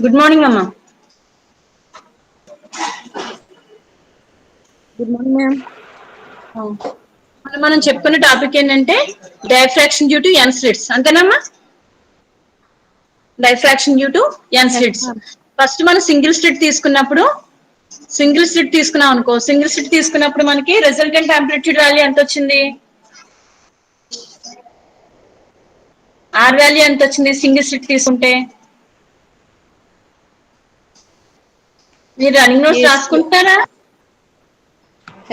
Good morning అమ్మా. Good morning ma'am. మనం చెప్పుకున్న టాపిక్ ఏంటంటే డైఫ్రాక్షన్ డ్యూ టు ఎన్స్లిట్స్, అంతేనమ్మా? Diffraction due to S N slits. Ma'am. First మనం సింగిల్ స్లిట్ తీసుకున్నప్పుడు తీసుకున్నాం అనుకో, సింగిల్ స్లిట్ తీసుకున్నప్పుడు మనకి రిజల్టెంట్ ఆంప్లిట్యూడ్ వాల్యూ ఎంత వచ్చింది? ఆర్ వాల్యూ ఎంత వచ్చింది సింగిల్ స్లిట్ తీసుకుంటే? మీరు రన్నింగ్ నోట్స్ రాసుకుంటున్నారా?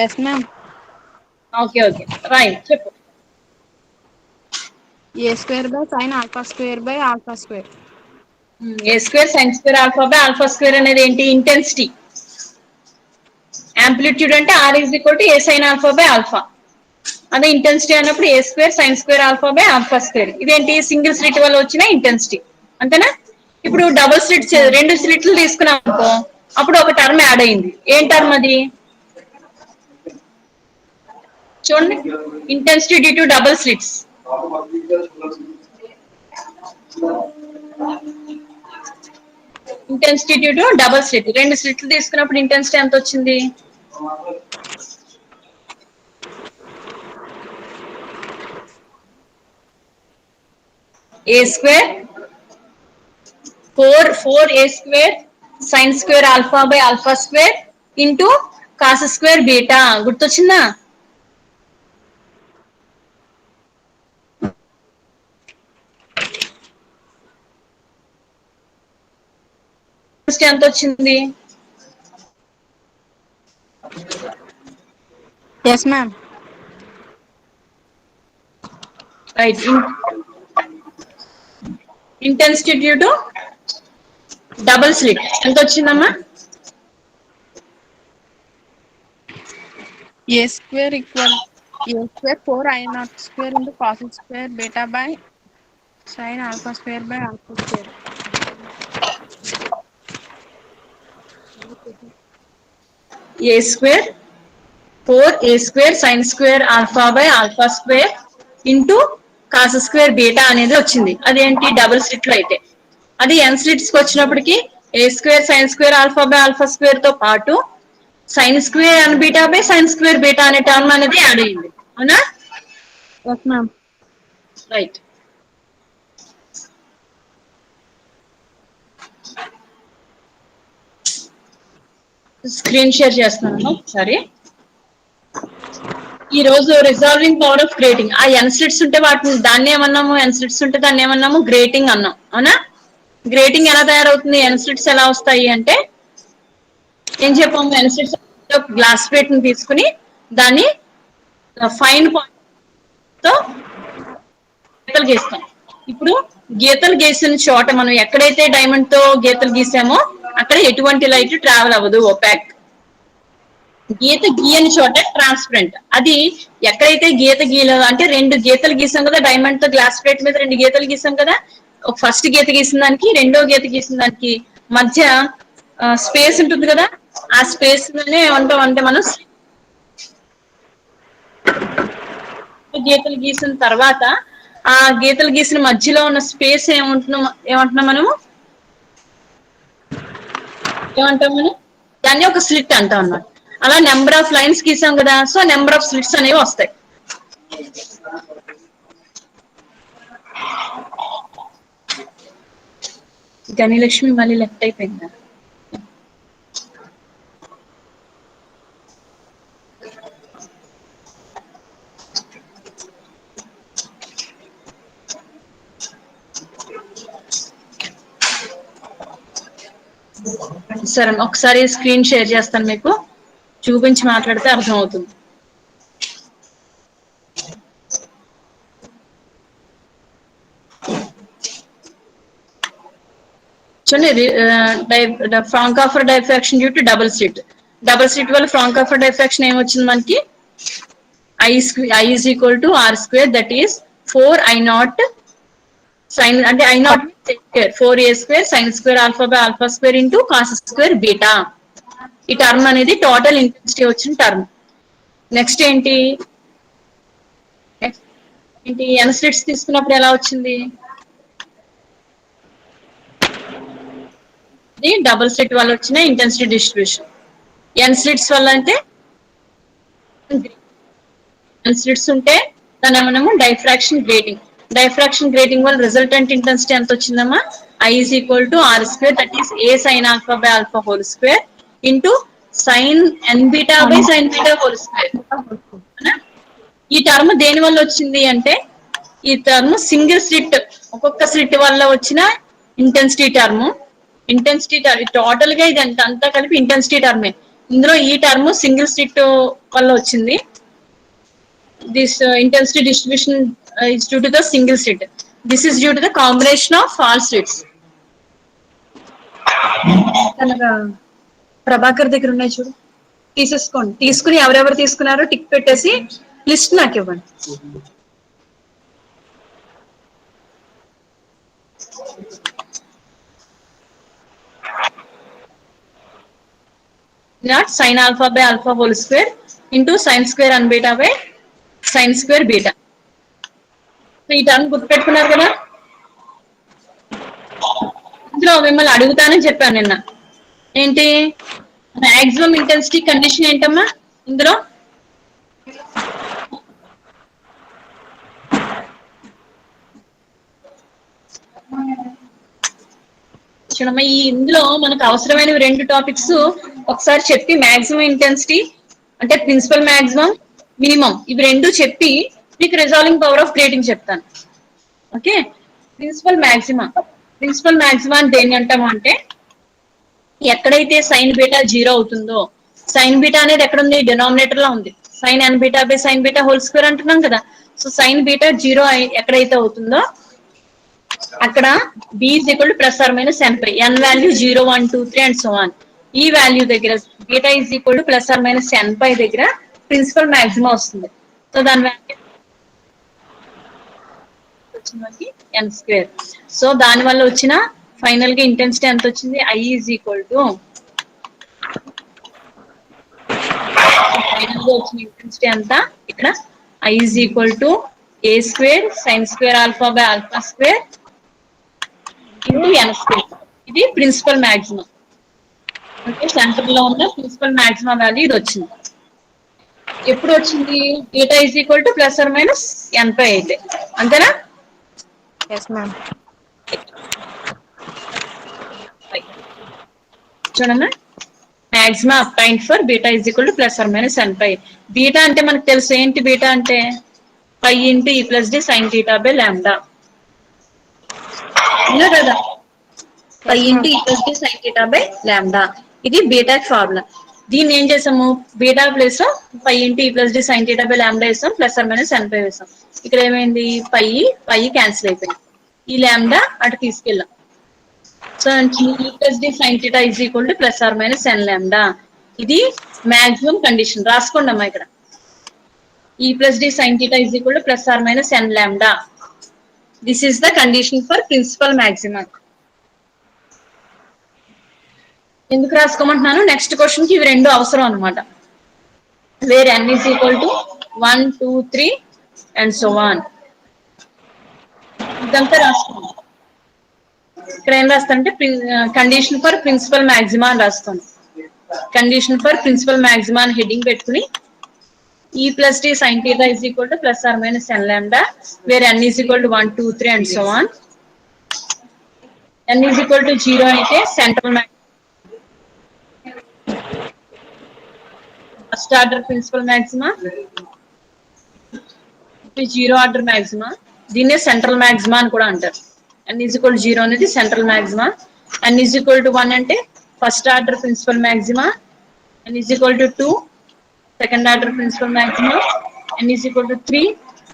Yes ma'am. Okay okay, right, చెప్పు. A square by sine alpha square by alpha square. A square sine square alpha by alpha square అనేది ఏంటి? ఇంటెన్సిటీ. ఆంప్లిట్యూడ్ అంటే R is equal to A sine alpha by alpha. అదే intensity అన్నప్పుడు A square sine square alpha by alpha square. ఇదేంటి? Single slit వల్ల వచ్చిన intensity, అంతేనా? ఇప్పుడు డబుల్ స్లిట్స్, ఎస్ మ్యామ్. రెండు స్లిట్లు తీసుకున్నాం అనుకో, అప్పుడు ఒక టర్మ్ యాడ్ అయింది. ఏం టర్మ్ అది? చూడండి, intensity due to double slits. Intensity due to double slit. రెండు స్లిట్లు తీసుకున్నప్పుడు ఇంటెన్సిటీ ఎంత వచ్చింది? A square four A square sine square alpha by alpha square into cos square beta. గుర్తొచ్చిందా? ఎంత వచ్చింది? Yes ma'am. Right. Intensity due to double slit ఎంత వచ్చిందమ్మా? A square equal A square 4 I0 square into cos square beta by sine alpha square by alpha square. A square 4 A square sine square alpha by alpha square into cos square beta అనేది వచ్చింది. అదేంటి? Double స్లిట్లు అయితే. అది ఎన్ slits కి వచ్చినప్పటికి A square sine square alpha by alpha square తో పాటు sine square N beta by sine square beta అనే టర్మ్ అనేది యాడ్ అయింది, అవునా? Yes ma'am. Right. Screen share చేస్తున్నాను ఒకసారి. ఈ రోజు రిజాల్వింగ్ పవర్ ఆఫ్ గ్రేటింగ్. ఆ ఎన్ స్లిట్స్ ఉంటే వాటిని దాన్ని ఏమన్నాము? ఎన్ స్లిట్స్ ఉంటే దాన్ని ఏమన్నాము? గ్రేటింగ్ అన్నాం, అవునా? గ్రేటింగ్ ఎలా తయారవుతుంది? ఎన్ స్లిట్స్ ఎలా వస్తాయి అంటే ఏం చెప్పాము? ఎన్ స్లిట్స్ గ్లాస్ ప్లేట్ ని తీసుకుని దాన్ని ఫైన్ పాయింట్ తో గీతలు గీస్తాం. ఇప్పుడు గీతలు గీసిన చోట మనం ఎక్కడైతే డైమండ్ తో గీతలు గీసామో అక్కడ ఎటువంటి లైట్ ట్రావెల్ అవ్వదు, ఒపాక్. గీత గీయని చోట ట్రాన్స్పరెంట్. అది ఎక్కడైతే గీత గీయలేదు అంటే రెండు గీతలు గీసాం కదా డైమండ్ తో, గ్లాస్ ప్లేట్ మీద రెండు గీతలు గీసాం కదా. ఒక ఫస్ట్ గీత గీసిన దానికి రెండో గీత గీసిన దానికి మధ్య స్పేస్ ఉంటుంది కదా, ఆ స్పేస్ లోనే ఏమంటాం అంటే మనం గీతలు గీసిన తర్వాత ఆ గీతలు గీసిన మధ్యలో ఉన్న స్పేస్ ఏమంటున్నాం మనము? ఏమంటాం మనం? దాన్ని ఒక స్లిట్ అంటాం అన్నమాట. అలా నెంబర్ ఆఫ్ లైన్స్ గీసాం కదా, సో నెంబర్ ఆఫ్ స్లిట్స్ అనేవి వస్తాయి. గనిలక్ష్మి మళ్ళీ లెఫ్ట్ అయిపోయిందా? సరే, ఒకసారి స్క్రీన్ షేర్ చేస్తాను మీకు, చూపించి మాట్లాడితే అర్థం అవుతుంది. చూడండి, Fraunhofer diffraction due to double slit. Double slit వల్ల ఫ్రాంకాఫర్ డైఫ్రాక్షన్ ఏమొచ్చింది మనకి? I is equal to R square, that is 4I0 sin అంటే I0 4A square sin square alpha by alpha square into cos square beta. ఈ term అనేది total intensity వచ్చిన term. Next ఏంటి? ఎన్ slits తీసుకున్నప్పుడు ఎలా వచ్చింది? ఇది డబుల్ స్లిట్ వల్ల వచ్చిన ఇంటెన్సిటీ డిస్ట్రిబ్యూషన్. ఎన్ స్లిట్స్ వల్ల అంటే ఎన్ స్లిట్స్ ఉంటే దాని మనము డైఫ్రాక్షన్ గ్రేటింగ్. డైఫ్రాక్షన్ గ్రేటింగ్ వల్ల రిజల్టెంట్ ఇంటెన్సిటీ ఎంత వచ్చిందమ్మా? I is equal to r square, that is a sin alpha by alpha whole square into sin n beta by sin beta whole square. ఈ term దేని వల్ల వచ్చింది అంటే ఈ term single slit, ఒక్కొక్క స్లిట్ వల్ల వచ్చిన intensity term. Intensity term total గా ఇది అంతా కలిపి ఇంటెన్సిటీ టర్మే. ఇందులో ఈ టర్మ్ సింగిల్ స్లిట్ వల్ల వచ్చింది. This intensity distribution is due to the single slit. This is due to the combination of all slits. Prabhakar దగ్గర ఉన్నాయి చూడు, తీసేసుకోండి. తీసుకుని ఎవరెవరు తీసుకున్నారో టిక్ పెట్టేసి లిస్ట్ నాకు ఇవ్వండి. Not sin alpha by alpha whole square into sin square n beta by sin square beta. So ఈ టర్మ్ గుర్తుపెట్టుకున్నారు కదా. ఇందులో మిమ్మల్ని అడుగుతానని చెప్పాను నిన్న. ఏంటి మాక్సిమం ఇంటెన్సిటీ కండిషన్ ఏంటమ్మా ఇందులో? చూడమ్మా, ఈ ఇందులో మనకు అవసరమైనవి 2 టాపిక్స్ ఒకసారి చెప్పి, మాక్సిమం ఇంటెన్సిటీ అంటే ప్రిన్సిపల్ మాక్సిమం, మినిమం, ఇవి 2 చెప్పి మీకు రిజాల్వింగ్ పవర్ ఆఫ్ గ్రేటింగ్ చెప్తాను. Okay, principal maxima. Principal maxima అంటే దేని అంటాము అంటే ఎక్కడైతే సైన్ బీటా 0 అవుతుందో, సైన్ బీటా అనేది ఎక్కడ ఉంది? డినామినేటర్ లో ఉంది. Sine N beta by sine beta whole square అంటున్నాం కదా. సో సైన్ బీటా 0 ఎక్కడైతే అవుతుందో అక్కడ b is equal to plus or minus n pi n value 0, 1, 2, 3 and so on. ఈ వాల్యూ దగ్గర beta is equal to plus or minus n pi దగ్గర principal maxima వస్తుంది. So దాని వాల్యూ వచ్చింది n square. So దాని వల్ల వచ్చిన final గా ఇంటెన్సిటీ ఎంత వచ్చింది? I is equal to final గా వచ్చిన ఇంటెన్సిటీ ఎంత ఇక్కడ? I is equal to a square sin square alpha by alpha square into n square. ఇది ప్రిన్సిపల్ మాక్సిమం. ఓకే, సెంటర్ లో ఉన్న ప్రిన్సిపల్ మాక్సిమం వాల్యూ ఇది వచ్చింది. ఎప్పుడు వచ్చింది? Beta is equal to plus or minus n pi అయితే, అంతేనా? ఎస్ మ్యామ్. చూడమ్మా, maximum obtain for beta is equal to plus or minus n pi. Beta అంటే మనకు తెలుసు ఏంటి? బీటా అంటే పై ఇంటూ ఈ plus D sine theta by lambda. అవునా కదా? పై ఇంటూ ఈ plus D sine theta by lambda, ఇది బీటా ఫార్ములా. దీన్ని ఏం చేసాము? బీటా ప్లస్ పై ఇంటూ ఈ plus D sine theta by lambda వేసాం, plus or minus n pi వేసాం. ఇక్కడ ఏమైంది? పై క్యాన్సిల్ అయిపోయింది, ఈ లాంబ్డా అటు తీసుకెళ్ళాం. So e plus D sine theta is equal to plus or minus n lambda. ఇది మాక్సిమం కండిషన్. రాసుకోండి అమ్మా ఇక్కడ. E plus d sin theta is equal to plus or minus n lambda. This is the condition for principal maximum. ఎందుకు రాసుకోమంటున్నాను? Next question కి ఇవి 2 అవసరం అన్నమాట. Where n is equal to 1, 2, 3 and so on. ఇదంతా రాసుకోండి. ఇక్కడ ఏం రాస్తానంటే కండిషన్ ఫర్ ప్రిన్సిపల్ మాక్సిమా అని రాస్తాను. కండిషన్ ఫర్ ప్రిన్సిపల్ మాక్సిమా అని హెడ్డింగ్ పెట్టుకుని E plus d sin theta is equal to plus or minus n lambda, where n is equal to 1, 2, 3 and so on. N is equal to 0 అయితే central maximum, first order principal maxima, 0 order maxima. దీన్నే central maxima అని కూడా అంటారు. n is equal to 0 అనేది central maxima. n is equal to 1 అంటే first order principal maxima. n is equal to 2 second order principal maxima. n is equal to 3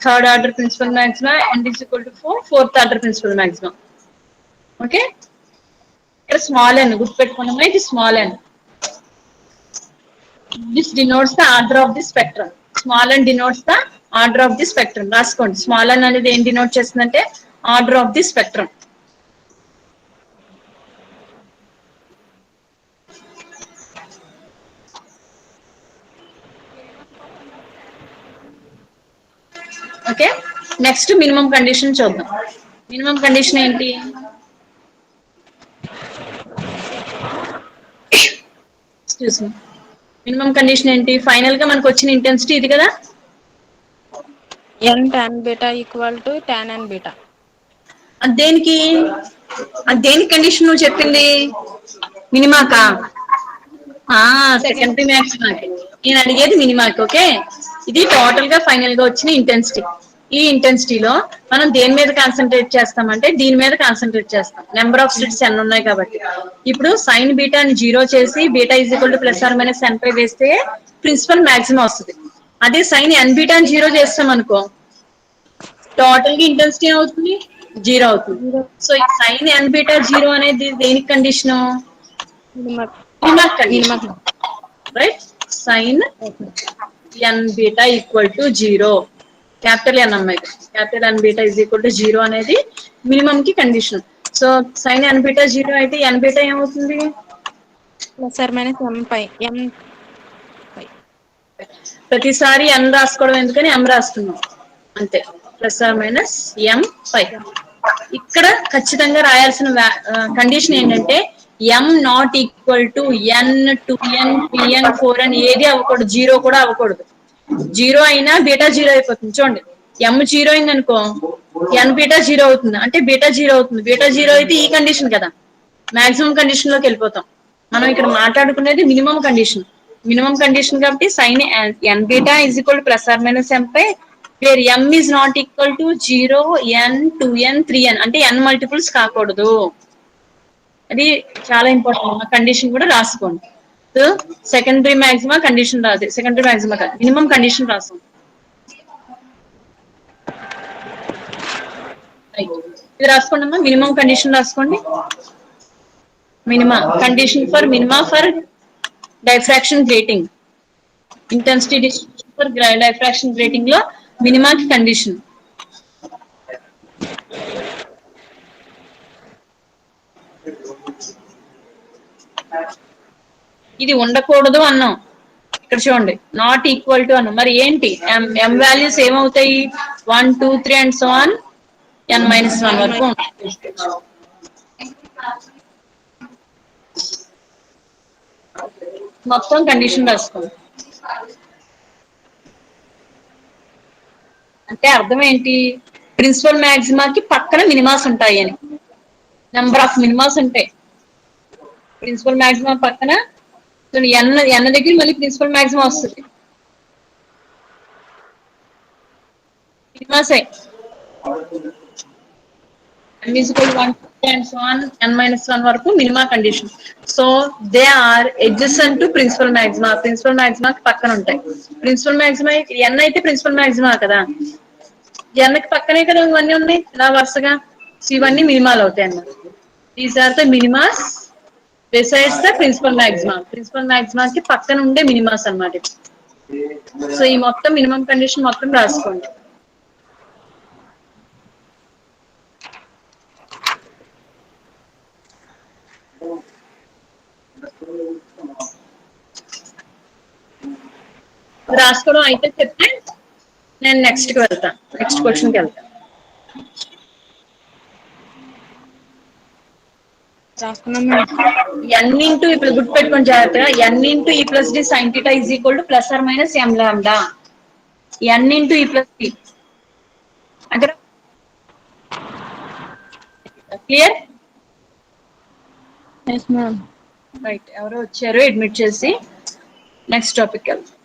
third order principal maxima. n is equal to 4 fourth order principal maxima. Okay, ఇక్కడ small n గుర్తుపెట్టుకున్నామా? ఇది small n. This denotes the order of the spectrum. Small n denotes the order of the spectrum. రాసుకోండి. Small n అనేది ఏం denote చేస్తుందంటే order of the spectrum. Okay, next minimum condition చూద్దాం. Minimum condition ఏంటి? చూసి minimum condition ఏంటి? Final గా మనకు వచ్చిన ఇంటెన్సిటీ ఇది కదా. n tan beta equal to tan n beta. అది దేనికి? అది దేనికి కండిషన్ నువ్వు చెప్పింది? మినిమాకా? సెకండరీ మ్యాక్సిమాకి. నేను అడిగేది మినిమాకి. ఓకే, ఇది టోటల్ గా ఫైనల్ గా వచ్చిన ఇంటెన్సిటీ. ఈ ఇంటెన్సిటీలో మనం దేని మీద కాన్సన్ట్రేట్ చేస్తామంటే దీని మీద కాన్సన్ట్రేట్ చేస్తాం. నెంబర్ ఆఫ్ స్లిట్స్ ఎన్ని ఉన్నాయి కాబట్టి. ఇప్పుడు సైన్ బీటాని 0 చేసి beta is equal to plus or minus n pi వేస్తే ప్రిన్సిపల్ మాక్సిమం వస్తుంది. అదే సైన్ ఎన్ బీటాని 0 చేస్తాం అనుకో టోటల్ గా ఇంటెన్సిటీ అవుతుంది 0 అవుతుంది. సో ఈ సైన్ ఎన్ బీటా 0 అనేది దేనికి condition? Minima condition, right? Sine N beta equal to 0, capital N అమ్మాయి, capital N beta is equal to 0 అనేది మినిమం కి కండిషన్. సో సైన్ ఎన్ బీటా 0 అయితే ఎన్ బీటా ఏమవుతుంది? Plus or minus m pi m pi. ప్రతిసారి N రాసుకోవడం ఎందుకని M రాస్తున్నాం అంతే. Plus or minus M pi. ఇక్కడ ఖచ్చితంగా రాయాల్సిన కండిషన్ ఏంటంటే M not equal to N 2n 3n 4n ఏది అవ్వకూడదు, 0 కూడా అవ్వకూడదు. 0 అయినా బీటా 0 అయిపోతుంది. చూడండి, ఎం 0 అయింది అనుకో ఎన్ బీటా 0 అవుతుంది, అంటే బీటా 0 అవుతుంది. బీటా 0 అయితే ఈ కండిషన్ కదా, మాక్సిమం కండిషన్ లోకి వెళ్ళిపోతాం. మనం ఇక్కడ మాట్లాడుకునేది మినిమం కండిషన్. మినిమం కండిషన్ కాబట్టి sine N beta is equal plus or minus M pi where m is not equal to 0 n 2n 3n అంటే ఎన్ మల్టిపుల్స్ కాకూడదు. అది చాలా ఇంపార్టెంట్. కండిషన్ కూడా రాసుకోండి. సో సెకండరీ మాక్సిమా కండిషన్ రాదు, సెకండరీ మాక్సిమా కాదు, minimum condition రాసుకోండి. ఇది రాసుకోండి అమ్మా, మినిమం కండిషన్ రాసుకోండి. Minima condition for minima for diffraction grating, intensity distribution for diffraction grating లో మినిమాకి కండిషన్. ఇది ఉండకూడదు అన్నాం, ఇక్కడ చూడండి నాట్ ఈక్వల్ టు అన్నాం. మరి ఏంటి ఎం వాల్యూస్ ఏమవుతాయి? 1 2 3 అండ్ సో ఆన్ n - 1 వరకు ఉంటాయి. మొత్తం కండిషన్ రాసుకోండి. అంటే అర్థం ఏంటి? ప్రిన్సిపల్ మాక్సిమాకి పక్కన మినిమాస్ ఉంటాయి అని. నెంబర్ ఆఫ్ మినిమాస్ ఉంటాయి ప్రిన్సిపల్ మాక్సిమా పక్కన. ఎన్న దగ్గర మళ్ళీ ప్రిన్సిపల్ మాక్సిమం వస్తుంది. మినిమాసే n is equal to 1 and so on n minus 1 వరకు minima condition. So they are adjacent to principal maxima. Principal maxima పక్కన ఉంటాయి. ప్రిన్సిపల్ మాక్సిమా n అయితే ప్రిన్సిపల్ మాక్సిమా కదా, n కి పక్కనే కదా ఇవన్నీ ఉన్నాయి ఇలా వరుసగా. సో ఇవన్నీ మినిమాలు అవుతాయి అన్నమాట. These are the minimas besides the principal maxima. Principal maxima కి పక్కన ఉండే మినిమాస్ అన్నమాట. సో ఈ మొత్తం మినిమం కండిషన్ మొత్తం రాసుకోండి. రాసుకోవడం అయితే చెప్తే నేను నెక్స్ట్ కి వెళ్తాను, నెక్స్ట్ క్వశ్చన్ కి వెళ్తాను. రాసుకున్నాం. ఎన్ ఇంటూ ఇప్పుడు గుర్తుపెట్టుకొని జాగ్రత్తగా ఎన్ ఇంటూ ఈ plus D sine theta is equal to plus or minus m lambda. N into ఈ ప్లస్ డి అంటే క్లియర్? Yes ma'am. రైట్, ఎవరో వచ్చారు అడ్మిట్ చేసి. నెక్స్ట్ టాపిక్ వెళ్తాం.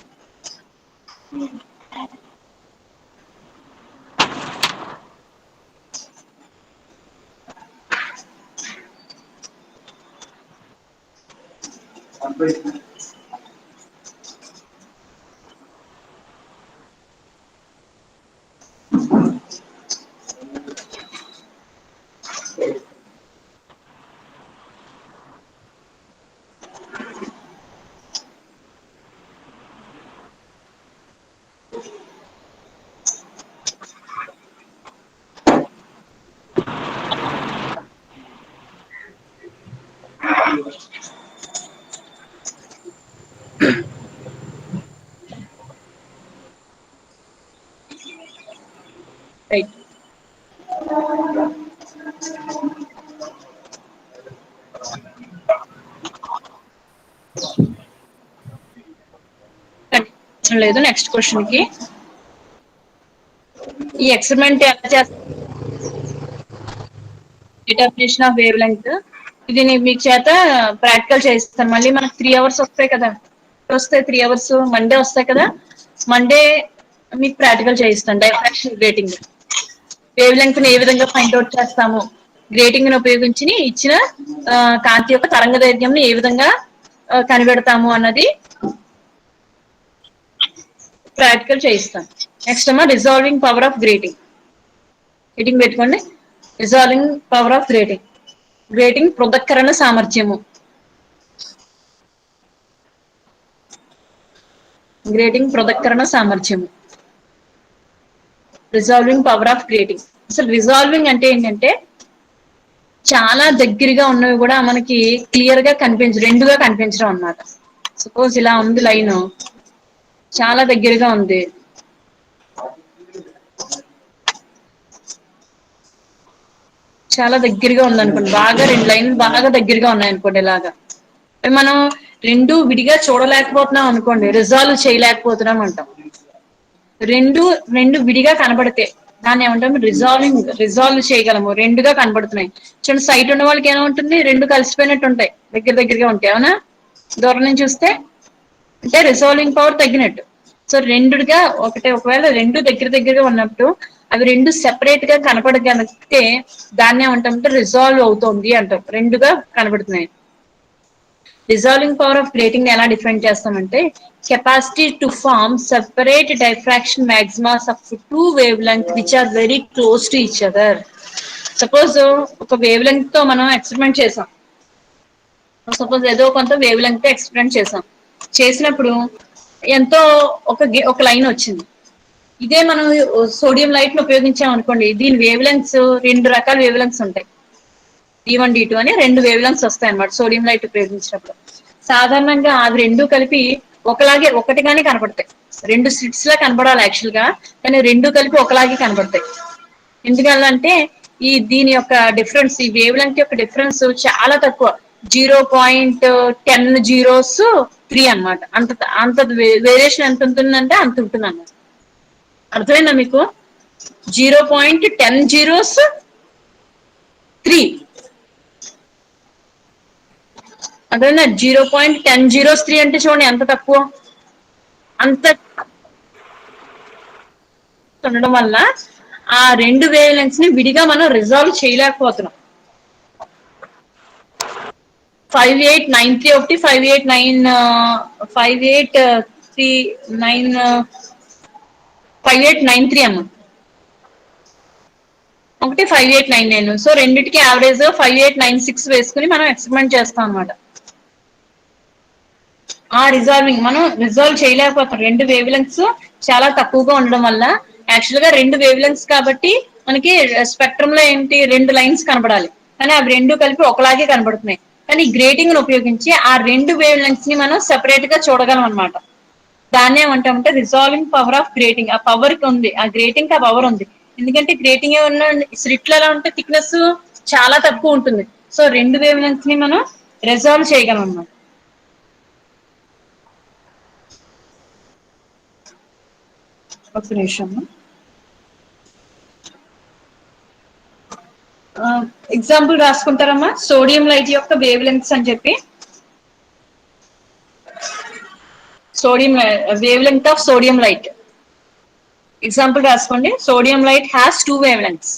రైట్, అవసరం లేదు. నెక్స్ట్ క్వశ్చన్ కి ఈ ఎక్స్పెరిమెంట్ ఎలా చేస్తారు? Determination of wave length. ఇది మీకు చేత ప్రాక్టికల్ చేయిస్తాను. మళ్ళీ మనకు 3 అవర్స్ వస్తాయి కదా, వస్తాయి 3 అవర్స్ మండే వస్తాయి కదా, మండే మీకు ప్రాక్టికల్ చేయిస్తాను. డైఫ్రాక్షన్ గ్రేటింగ్ వేవ్ లెంగ్త్ ని ఏ విధంగా ఫైండ్ అవుట్ చేస్తాము, గ్రేటింగ్ ని ఉపయోగించి ఇచ్చిన కాంతి యొక్క తరంగ దైర్ఘ్యం ఏ విధంగా కనిపెడతాము అన్నది ప్రాక్టికల్ చేయిస్తాను. నెక్స్ట్ అమ్మా resolving power of grating. Heading పెట్టుకోండి. Resolving power of grating. Grating పృథక్కరణ సామర్థ్యము. గ్రేటింగ్ పృథక్కరణ సామర్థ్యము. Resolving power of grating. అసలు రిజాల్వింగ్ అంటే ఏంటంటే చాలా దగ్గరగా ఉన్నవి కూడా మనకి క్లియర్ గా రెండుగా కనిపించడం అన్నమాట. సపోజ్ ఇలా ఉంది లైన్, చాలా దగ్గరగా ఉంది, చాలా దగ్గరగా ఉంది అనుకోండి, బాగా రెండు లైన్లు బాగా దగ్గరగా ఉన్నాయి అనుకోండి, ఇలాగా మనం రెండు విడిగా చూడలేకపోతున్నాం అనుకోండి, రిజాల్వ్ చేయలేకపోతున్నాం అంటాం. రెండు రెండు విడిగా కనబడితే దాన్ని ఏమంటాం? రిజాల్వ్ చేయగలము, రెండుగా కనబడుతున్నాయి. చూడండి, సైట్ ఉన్న వాళ్ళకి ఏమంటుంది, రెండు కలిసిపోయినట్టు ఉంటాయి, దగ్గర దగ్గరగా ఉంటాయి, అవునా? దూరం నుంచి చూస్తే అంటే రిజాల్వింగ్ పవర్ తగ్గినట్టు. సో రెండుగా ఒకవేళ రెండు దగ్గర దగ్గరగా ఉన్నప్పుడు అవి రెండు సెపరేట్ గా కనపడగలిగితే దాన్ని ఏమంటామంటే రిజాల్వ్ అవుతోంది అంటాం, రెండుగా కనబడుతున్నాయి. రిజాల్వింగ్ పవర్ ఆఫ్ గ్రేటింగ్ ఎలా డిఫైన్ చేస్తామంటే capacity to form separate diffraction maximas of two wavelength which are very close to each other. Suppose ఒక వేవ్ లెంగ్త్ తో మనం ఎక్స్పెరిమెంట్ చేసాం, సపోజ్ ఏదో కొంత వేవ్ లెంగ్త్ తో ఎక్స్పెరిమెంట్ చేసినప్పుడు ఎంతో ఒక లైన్ వచ్చింది. ఇదే మనం సోడియం లైట్ ని ఉపయోగించాం అనుకోండి, దీని వేవ్ లెంగ్త్స్ రెండు రకాల వేవ్ లెంగ్త్స్ ఉంటాయి. D1 D2 అని రెండు వేవ్ లెంగ్త్స్ వస్తాయి అన్నమాట సోడియం లైట్ ఉపయోగించినప్పుడు. సాధారణంగా అవి రెండు కలిపి ఒకటిగానే కనపడతాయి. రెండు స్లిట్స్ లా కనపడాలి యాక్చువల్ గా, కానీ రెండు కలిపి ఒకలాగే కనపడతాయి. ఎందుకంటే దీని యొక్క డిఫరెన్స్, ఈ వేవ్ లెంగ్త్ యొక్క డిఫరెన్స్ చాలా తక్కువ, 0.1003 అన్నమాట. అంత వేరియేషన్ ఎంత ఉంటుందంటే అంత ఉంటుంది అన్నమాట. అర్థమైందా మీకు? 0.1003 అర్థమైందా? 0.1003 అంటే చూడండి ఎంత తక్కువ. అంత ఉండడం వల్ల ఆ రెండు వేవ్ లెంగ్త్స్ ని విడిగా మనం రిజాల్వ్ చేయలేకపోతున్నాం. 5893 ఒకటి, 5893 అమ్మ, ఒకటి 5899. సో రెండింటికి యావరేజ్ 5896 వేసుకుని మనం ఎక్స్పెరిమెంట్ చేస్తాం అన్నమాట. ఆ మనం రిజాల్వ్ చేయలేకపోతాం, రెండు వేవ్ లెంగ్త్స్ చాలా తక్కువగా ఉండడం వల్ల. యాక్చువల్ గా రెండు వేవ్ లెంగ్త్స్ కాబట్టి మనకి స్పెక్ట్రమ్ లో ఏంటి, రెండు లైన్స్ కనబడాలి, కానీ అవి రెండు కలిపి ఒకలాగే కనబడుతున్నాయి. కానీ గ్రేటింగ్ ని ఉపయోగించి ఆ రెండు వేవ్ లెంగ్త్స్ ని మనం సెపరేట్ గా చూడగలం అనమాట. దాన్ని ఏమంటామంటే రిజాల్వింగ్ పవర్ ఆఫ్ గ్రేటింగ్. ఆ పవర్ కి ఉంది, ఆ గ్రేటింగ్ కి ఆ పవర్ ఉంది. ఎందుకంటే గ్రేటింగ్ ఏమన్నా స్లిట్లు ఎలా ఉంటే థిక్నెస్ చాలా తక్కువ ఉంటుంది. సో రెండు వేవ్ లెంగ్త్స్ ని మనం రిజాల్వ్ చేయగలం అన్నమాట. ఒక నిమిషం. ఎగ్జాంపుల్ రాసుకుంటారమ్మా, సోడియం లైట్ యొక్క వేవ్ లెంగ్త్స్ అని చెప్పి. Sodium wavelength of sodium light example రాసుకోండి. Sodium light has two wave lengths.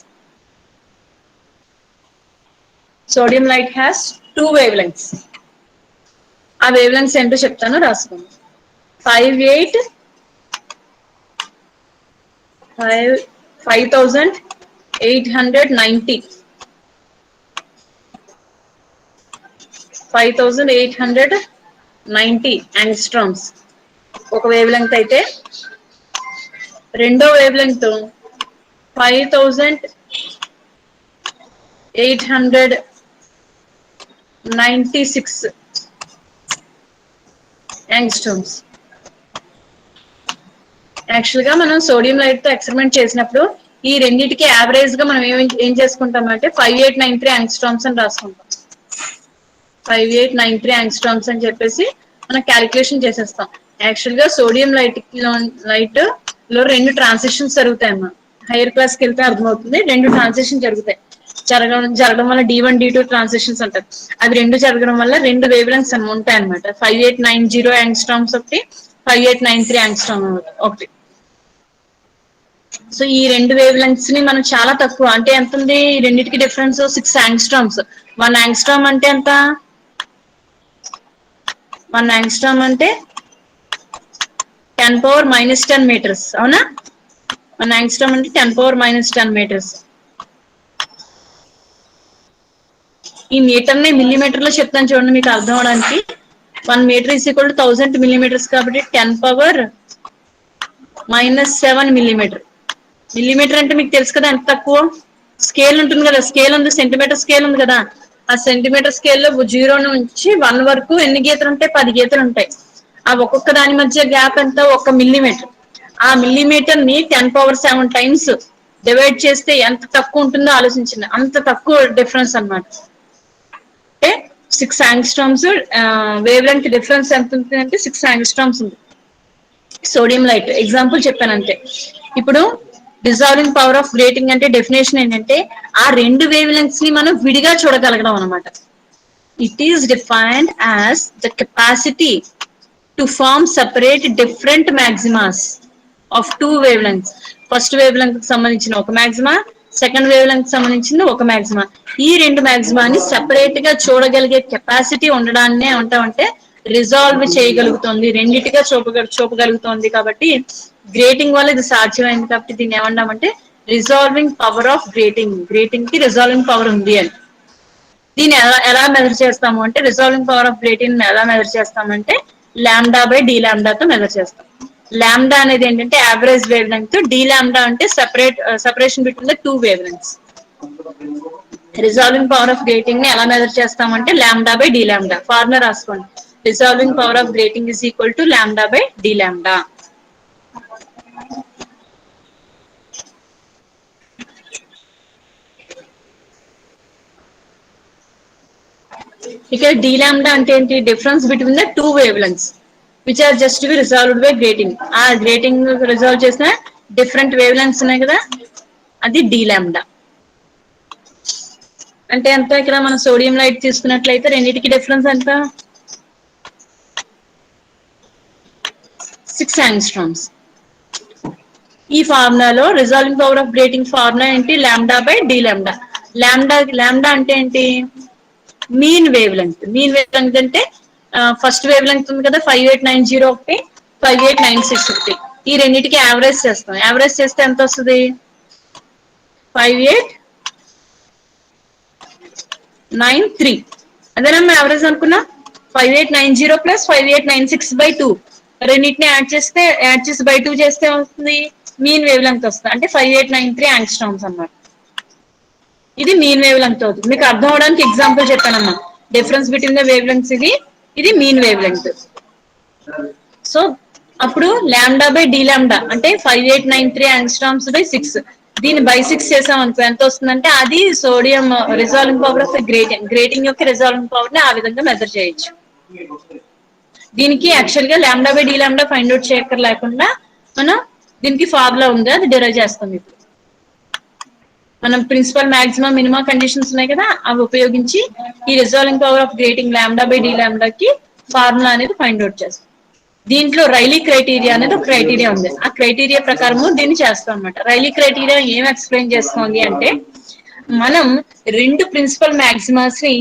Sodium light has two wave lengths. ఆ వేవ్ లెంగ్త్స్ ఏంటో చెప్తాను, రాసుకోండి. 5890 5890 యాంగ్స్ట్రామ్స్ ఒక వేవ్ లెంగ్త్ అయితే, రెండో వేవ్ లెంగ్త్ 5896 యాంగ్స్ట్రామ్స్. యాక్చువల్ గా మనం సోడియం లైట్ తో ఎక్స్పెరిమెంట్ చేసినప్పుడు ఈ రెండింటికి యావరేజ్ గా మనం ఏం చేసుకుంటాం అంటే 5893 యాంగ్స్ట్రామ్స్ అని రాసుకుంటాం. 5893 యాంగ్స్ట్రామ్స్ అని చెప్పేసి మనం క్యాలిక్యులేషన్ చేసేస్తాం. యాక్చువల్ గా సోడియం లైట్ లో రెండు ట్రాన్సిషన్స్ జరుగుతాయమ్మా. హైయర్ క్లాస్ కి వెళ్తే అర్థమవుతుంది. రెండు ట్రాన్సిషన్ జరుగుతాయి. జరగడం వల్ల D1 D2 ట్రాన్సిషన్స్ అంటారు. అది రెండు జరగడం వల్ల రెండు వేవ్ లెంగ్స్ ఉంటాయి అనమాట. 5890 యాంగ్స్ట్రామ్స్ ఒకటి, 5893 యాంగ్స్ట్రామ్ ఒకటి. సో ఈ రెండు వేవ్ లెంగ్త్స్ ని మనం చాలా తక్కువ, అంటే ఎంత ఉంది ఈ రెండింటికి డిఫరెన్స్ 6 యాంగ్స్ట్రామ్స్. 1 యాంగ్స్ట్రామ్ అంటే ఎంత? 1 యాంగ్స్ట్రామ్ అంటే 10⁻⁻10 మీటర్స్, అవునా? 1 యాంగ్స్ట్రామ్ అంటే 10⁻⁻10 మీటర్స్. ఈ మీటర్ ని మిల్లీమీటర్ లో చెప్తాను చూడండి మీకు అర్థం అవడానికి. 1 metre is equal to 1000 millimetres కాబట్టి 10⁻⁻7 మిల్లీమీటర్. మిల్లీమీటర్ అంటే మీకు తెలుసు కదా ఎంత తక్కువ. స్కేల్ ఉంటుంది కదా, స్కేల్ ఉంది, సెంటీమీటర్ స్కేల్ ఉంది కదా. ఆ సెంటీమీటర్ స్కేల్లో 0 నుంచి 1 వరకు ఎన్ని గీతలు ఉంటాయి? 10 గీతలు ఉంటాయి. ఆ ఒక్కొక్క దాని మధ్య గ్యాప్ ఎంత? 1 మిల్లీమీటర్. ఆ మిల్లీమీటర్ ని 10⁻7 టైమ్స్ డివైడ్ చేస్తే ఎంత తక్కువ ఉంటుందో ఆలోచించండి. అంత తక్కువ డిఫరెన్స్ అన్నమాట. అంటే 6 యాంగ్స్ట్రామ్స్ వేవ్ లెంగ్త్ డిఫరెన్స్ ఎంత ఉంటుంది అంటే 6 యాంగ్స్ట్రామ్స్ ఉంది సోడియం లైట్. ఎగ్జాంపుల్ చెప్పాను అంతే. ఇప్పుడు డిజాల్వింగ్ పవర్ ఆఫ్ గ్రేటింగ్ అంటే డెఫినేషన్ ఏంటంటే ఆ రెండు వేవ్ లెంగ్త్స్ ని మనం విడిగా చూడగలగడం అనమాట. It is defined as the capacity to form separate different maximas of two wave lengths. First wave length కి సంబంధించిన ఒక మాక్సిమా, సెకండ్ వేవ్ లెంగ్త్ సంబంధించిన ఒక మాక్సిమా. ఈ రెండు మాక్సిమాని సెపరేట్ గా చూడగలిగే కెపాసిటీ ఉండడాన్నే ఏమంటామంటే రిజాల్వ్ చేయగలుగుతుంది, రెండిటిగా చూపగలుగుతుంది. కాబట్టి గ్రేటింగ్ వల్ల ఇది సాధ్యమైంది. కాబట్టి దీన్ని ఏమన్నామంటే resolving power of grating. Grating కి రిజాల్వింగ్ పవర్ ఉంది అని. దీన్ని ఎలా మెజర్ చేస్తాము అంటే రిజాల్వింగ్ పవర్ ఆఫ్ గ్రేటింగ్ ఎలా మెజర్ చేస్తామంటే λ/d తో మెజర్ చేస్తాం. లాంబ్డా అనేది ఏంటంటే average wavelength, D lambda అంటే separation between the two wave lengths. Resolving power of grating ని ఎలా మెజర్ చేస్తామంటే λ/d. ఫార్ములా రాసుకోండి. Resolving power of grating is equal to λ/d. ఇక్కడ d లాంబ్డా అంటే ఏంటి? Difference between the two wave lengths which are just be resolved by grating. ఆ grating resolve చేసిన different wave lengths ఉన్నాయి కదా, అది d లాంబ్డా. అంటే ఎంత? ఇక్కడ మనం సోడియం లైట్ తీసుకున్నట్లయితే రెండింటికి డిఫరెన్స్ ఎంత? 6 యాంగ్స్ట్రామ్స్. ఈ ఫార్ములాలో resolving power of grating formula ఏంటి? λ/d. లాంబ్డా అంటే ఏంటి? Mean wavelength. Mean wavelength అంటే ఫస్ట్ వేవ్ లెంగ్త్ ఉంది కదా 5890 ఒకటి, 5896 ఒకటి. ఈ రెండింటికి యావరేజ్ చేస్తాం. యావరేజ్ చేస్తే ఎంత వస్తుంది? 5893. అదేనమ్మా యావరేజ్ అనుకున్నా. 5890 ప్లస్ 5896/2 రెండింటిని యాడ్ చేసి బై 2 చేస్తే వస్తుంది మీన్ వేవ్ లెంగ్త్ వస్తుంది. అంటే 5893 యాంగ్స్ట్రామ్స్ అన్నమాట. ఇది మీన్ వేవ్ లెంగ్త్ అవుతుంది. మీకు అర్థం అవడానికి ఎగ్జాంపుల్ చెప్పానమ్మా. Difference between the wavelengths ఇది మీన్ వేవ్ లెంగ్త్. సో అప్పుడు λ/d అంటే 5893 యాంగ్స్ట్రామ్స్ బై 6. దీన్ని బై 6 చేసాం అనుకో ఎంత వస్తుందంటే అది sodium resolving power of grating. Grating యొక్క రిజాల్వింగ్ పవర్ ని ఆ విధంగా మెజర్ చేయొచ్చు. దీనికి యాక్చువల్ గా λ/d ఫైండ్ అవుట్ చేయక్కర్ లేకుండా మనం దీనికి ఫార్ములా ఉంది, అది డిరైవ్ చేస్తాం. ఇప్పుడు మనం ప్రిన్సిపల్ మాక్సిమం మినిమం కండిషన్స్ ఉన్నాయి కదా, అవి ఉపయోగించి ఈ resolving power of grating λ/d కి ఫార్ములా అనేది ఫైండ్ అవుట్ చేస్తాం. దీంట్లో రైలీ క్రైటీరియా అనేది ఒక క్రైటీరియా ఉంది. ఆ క్రైటీరియా ప్రకారం దీన్ని చేస్తాం అనమాట. రైలీ క్రైటీరియా ఏం ఎక్స్ప్లెయిన్ చేస్తుంది అంటే మనం రెండు ప్రిన్సిపల్ మాక్సిమాస్ ని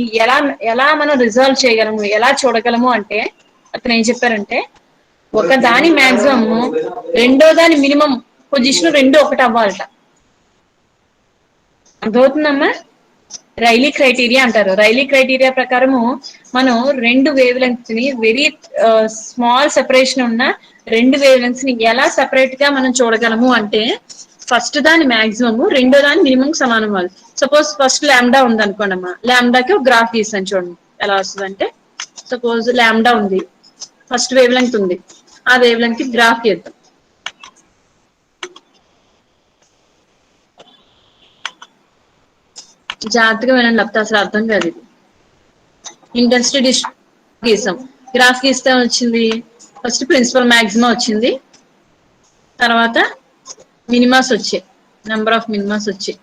ఎలా మనం రిజాల్వ్ చేయగలము, ఎలా చూడగలము అంటే అతను ఏం చెప్పారంటే ఒక దాని మాక్సిమం రెండో దాని మినిమం పొజిషన్ రెండు ఒకటి అవ్వాలట. అర్థమవుతుందమ్మా? రైలీ క్రైటీరియా అంటారు. రైలీ క్రైటీరియా ప్రకారము మనం రెండు వేవ్ లెంగ్త్స్ ని వెరీ స్మాల్ సెపరేషన్ ఉన్న రెండు వేవ్ లెంగ్త్స్ ని ఎలా సెపరేట్ గా మనం చూడగలము అంటే ఫస్ట్ దాని మాక్సిమం రెండో దాని మినిమం సమానం అవ్వాలి. సపోజ్ ఫస్ట్ లాంబ్డా ఉంది అనుకోండి అమ్మా. లాంబ్డాకి ఒక గ్రాఫ్ గీసాను చూడండి ఎలా వస్తుందంటే, సపోజ్ లాంబ్డా ఉంది, ఫస్ట్ వేవ్ లెంగ్త్ ఉంది, ఆ వేవ్ లెంగ్త్ కి గ్రాఫ్ గీద్దాం. జాగ్రత్తగా వినండి, లేకపోతే అసలు అర్థం కాదు. ఇది ఇంటెన్సిటీ గీసాం. గ్రాఫ్ గీస్తే వచ్చింది ఫస్ట్ ప్రిన్సిపల్ మాక్సిమా వచ్చింది, తర్వాత మినిమాస్ వచ్చాయి, నెంబర్ ఆఫ్ మినిమాస్ వచ్చాయి,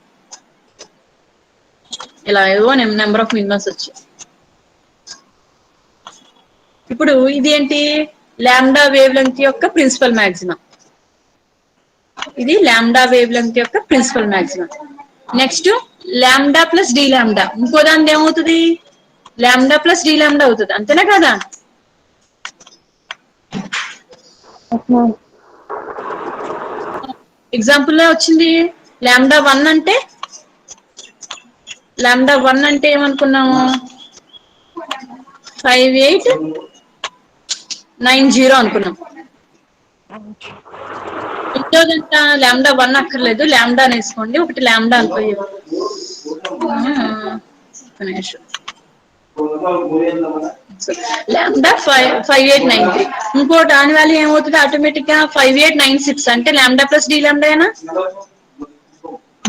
ఇలా ఏవో నెంబర్ ఆఫ్ మినిమాస్ వచ్చాయి. ఇప్పుడు ఇదేంటి, లాంబ్డా వేవ్ లెంగ్త్ యొక్క ప్రిన్సిపల్ మాక్సిమం. ఇది లాంబ్డా వేవ్ లెంగ్త్ యొక్క principal maximum. Next lambda plus D lambda, ఇంకో దాని ఏమవుతుంది, లాంబ్డా ప్లస్ డి లాంబ్డా అవుతుంది, అంతేనా కదా. ఎగ్జాంపుల్ లో వచ్చింది లాంబ్డా 1 అంటే, లాంబ్డా 1 అంటే ఏమనుకున్నాము, 5890 అనుకున్నాం. ఇంకోదంట లాంబ్డా 1 అక్కర్లేదు, లాంబ్డా అని వేసుకోండి, ఒకటి లాంబ్డా అనుకోండి. లాంబ్డా 5893, ఇంకో దాని వాల్యూ ఏమవుతుంది ఆటోమేటిక్ గా 5896, అంటే లాంబ్డా ప్లస్ డి లాంబ్డానా,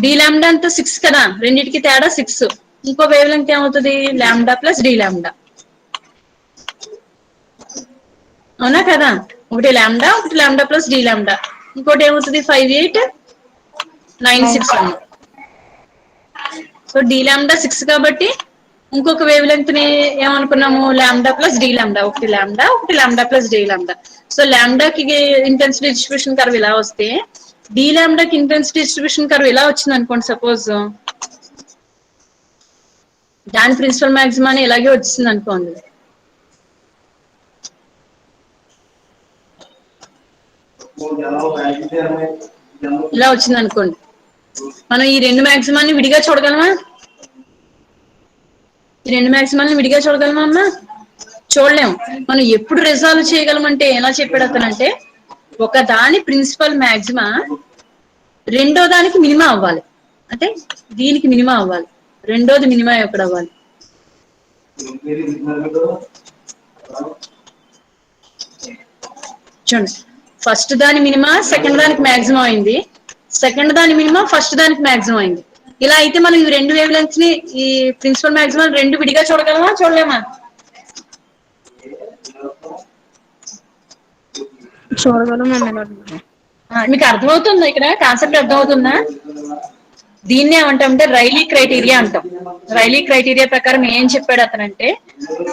డి లాంబ్డా అంతా 6 కదా, రెండింటికి తేడా 6. ఇంకో వేవ్ లెంగ్త్ ఏమవుతుంది, లాంబ్డా ప్లస్ డి లాంబ్డా, అవునా కదా. ఒకటి లాంబ్డా ప్లస్ డి లాంబ్డా, ఇంకోటి ఏమవుతుంది 5896 అన్న. సో డి లాంబ్డా 6 కాబట్టి ఇంకొక వేవ్ లెంగ్త్ ని ఏమనుకున్నాము, లాంబ్డా ప్లస్ డి లాంబ్డా, ఒకటి lambda plus D lambda. So లాంబ్డాకి ఇంటెన్సిటీ డిస్ట్రిబ్యూషన్ కర్వ్ ఇలా వస్తే, డి లాంబ్డాకి ఇంటెన్సిటీ డిస్ట్రిబ్యూషన్ కర్వ్ ఇలా వచ్చింది అనుకోండి సపోజ్, దాని ప్రిన్సిపల్ మాక్సిమా ఇలాగే వచ్చింది అనుకోండి. ఇలా వచ్చింది అనుకోండి, మనం ఈ రెండు మాక్సిమాన్ని విడిగా చూడగలమా, ఈ రెండు మాక్సిమాలను విడిగా చూడగలమా అమ్మా, చూడలేము. మనం ఎప్పుడు రిజాల్వ్ చేయగలమంటే ఎలా చెప్పాడు అతనంటే, ఒక దాని ప్రిన్సిపల్ మాక్సిమా రెండో దానికి మినిమా అవ్వాలి, అంటే దీనికి మినిమా అవ్వాలి, రెండోది మినిమా ఎక్కడ అవ్వాలి. చూడండి, ఫస్ట్ దాని మినిమా సెకండ్ దానికి మాక్సిమం అయింది, సెకండ్ దాని మినిమా ఫస్ట్ దానికి మాక్సిమం అయింది. ఇలా అయితే మనం ఈ రెండు వేవ్ లెంగ్త్స్ ని, ఈ ప్రిన్సిపల్ మాక్సిమం రెండు విడిగా చూడగలమా చూడలేమా, చూడగలం. మీకు అర్థమవుతుందా, ఇక్కడ కాన్సెప్ట్ అర్థమవుతుందా. దీన్ని ఏమంటామంటే రైలీ క్రైటీరియా అంటాం. రైలీ క్రైటీరియా ప్రకారం ఏం చెప్పాడు అతనంటే,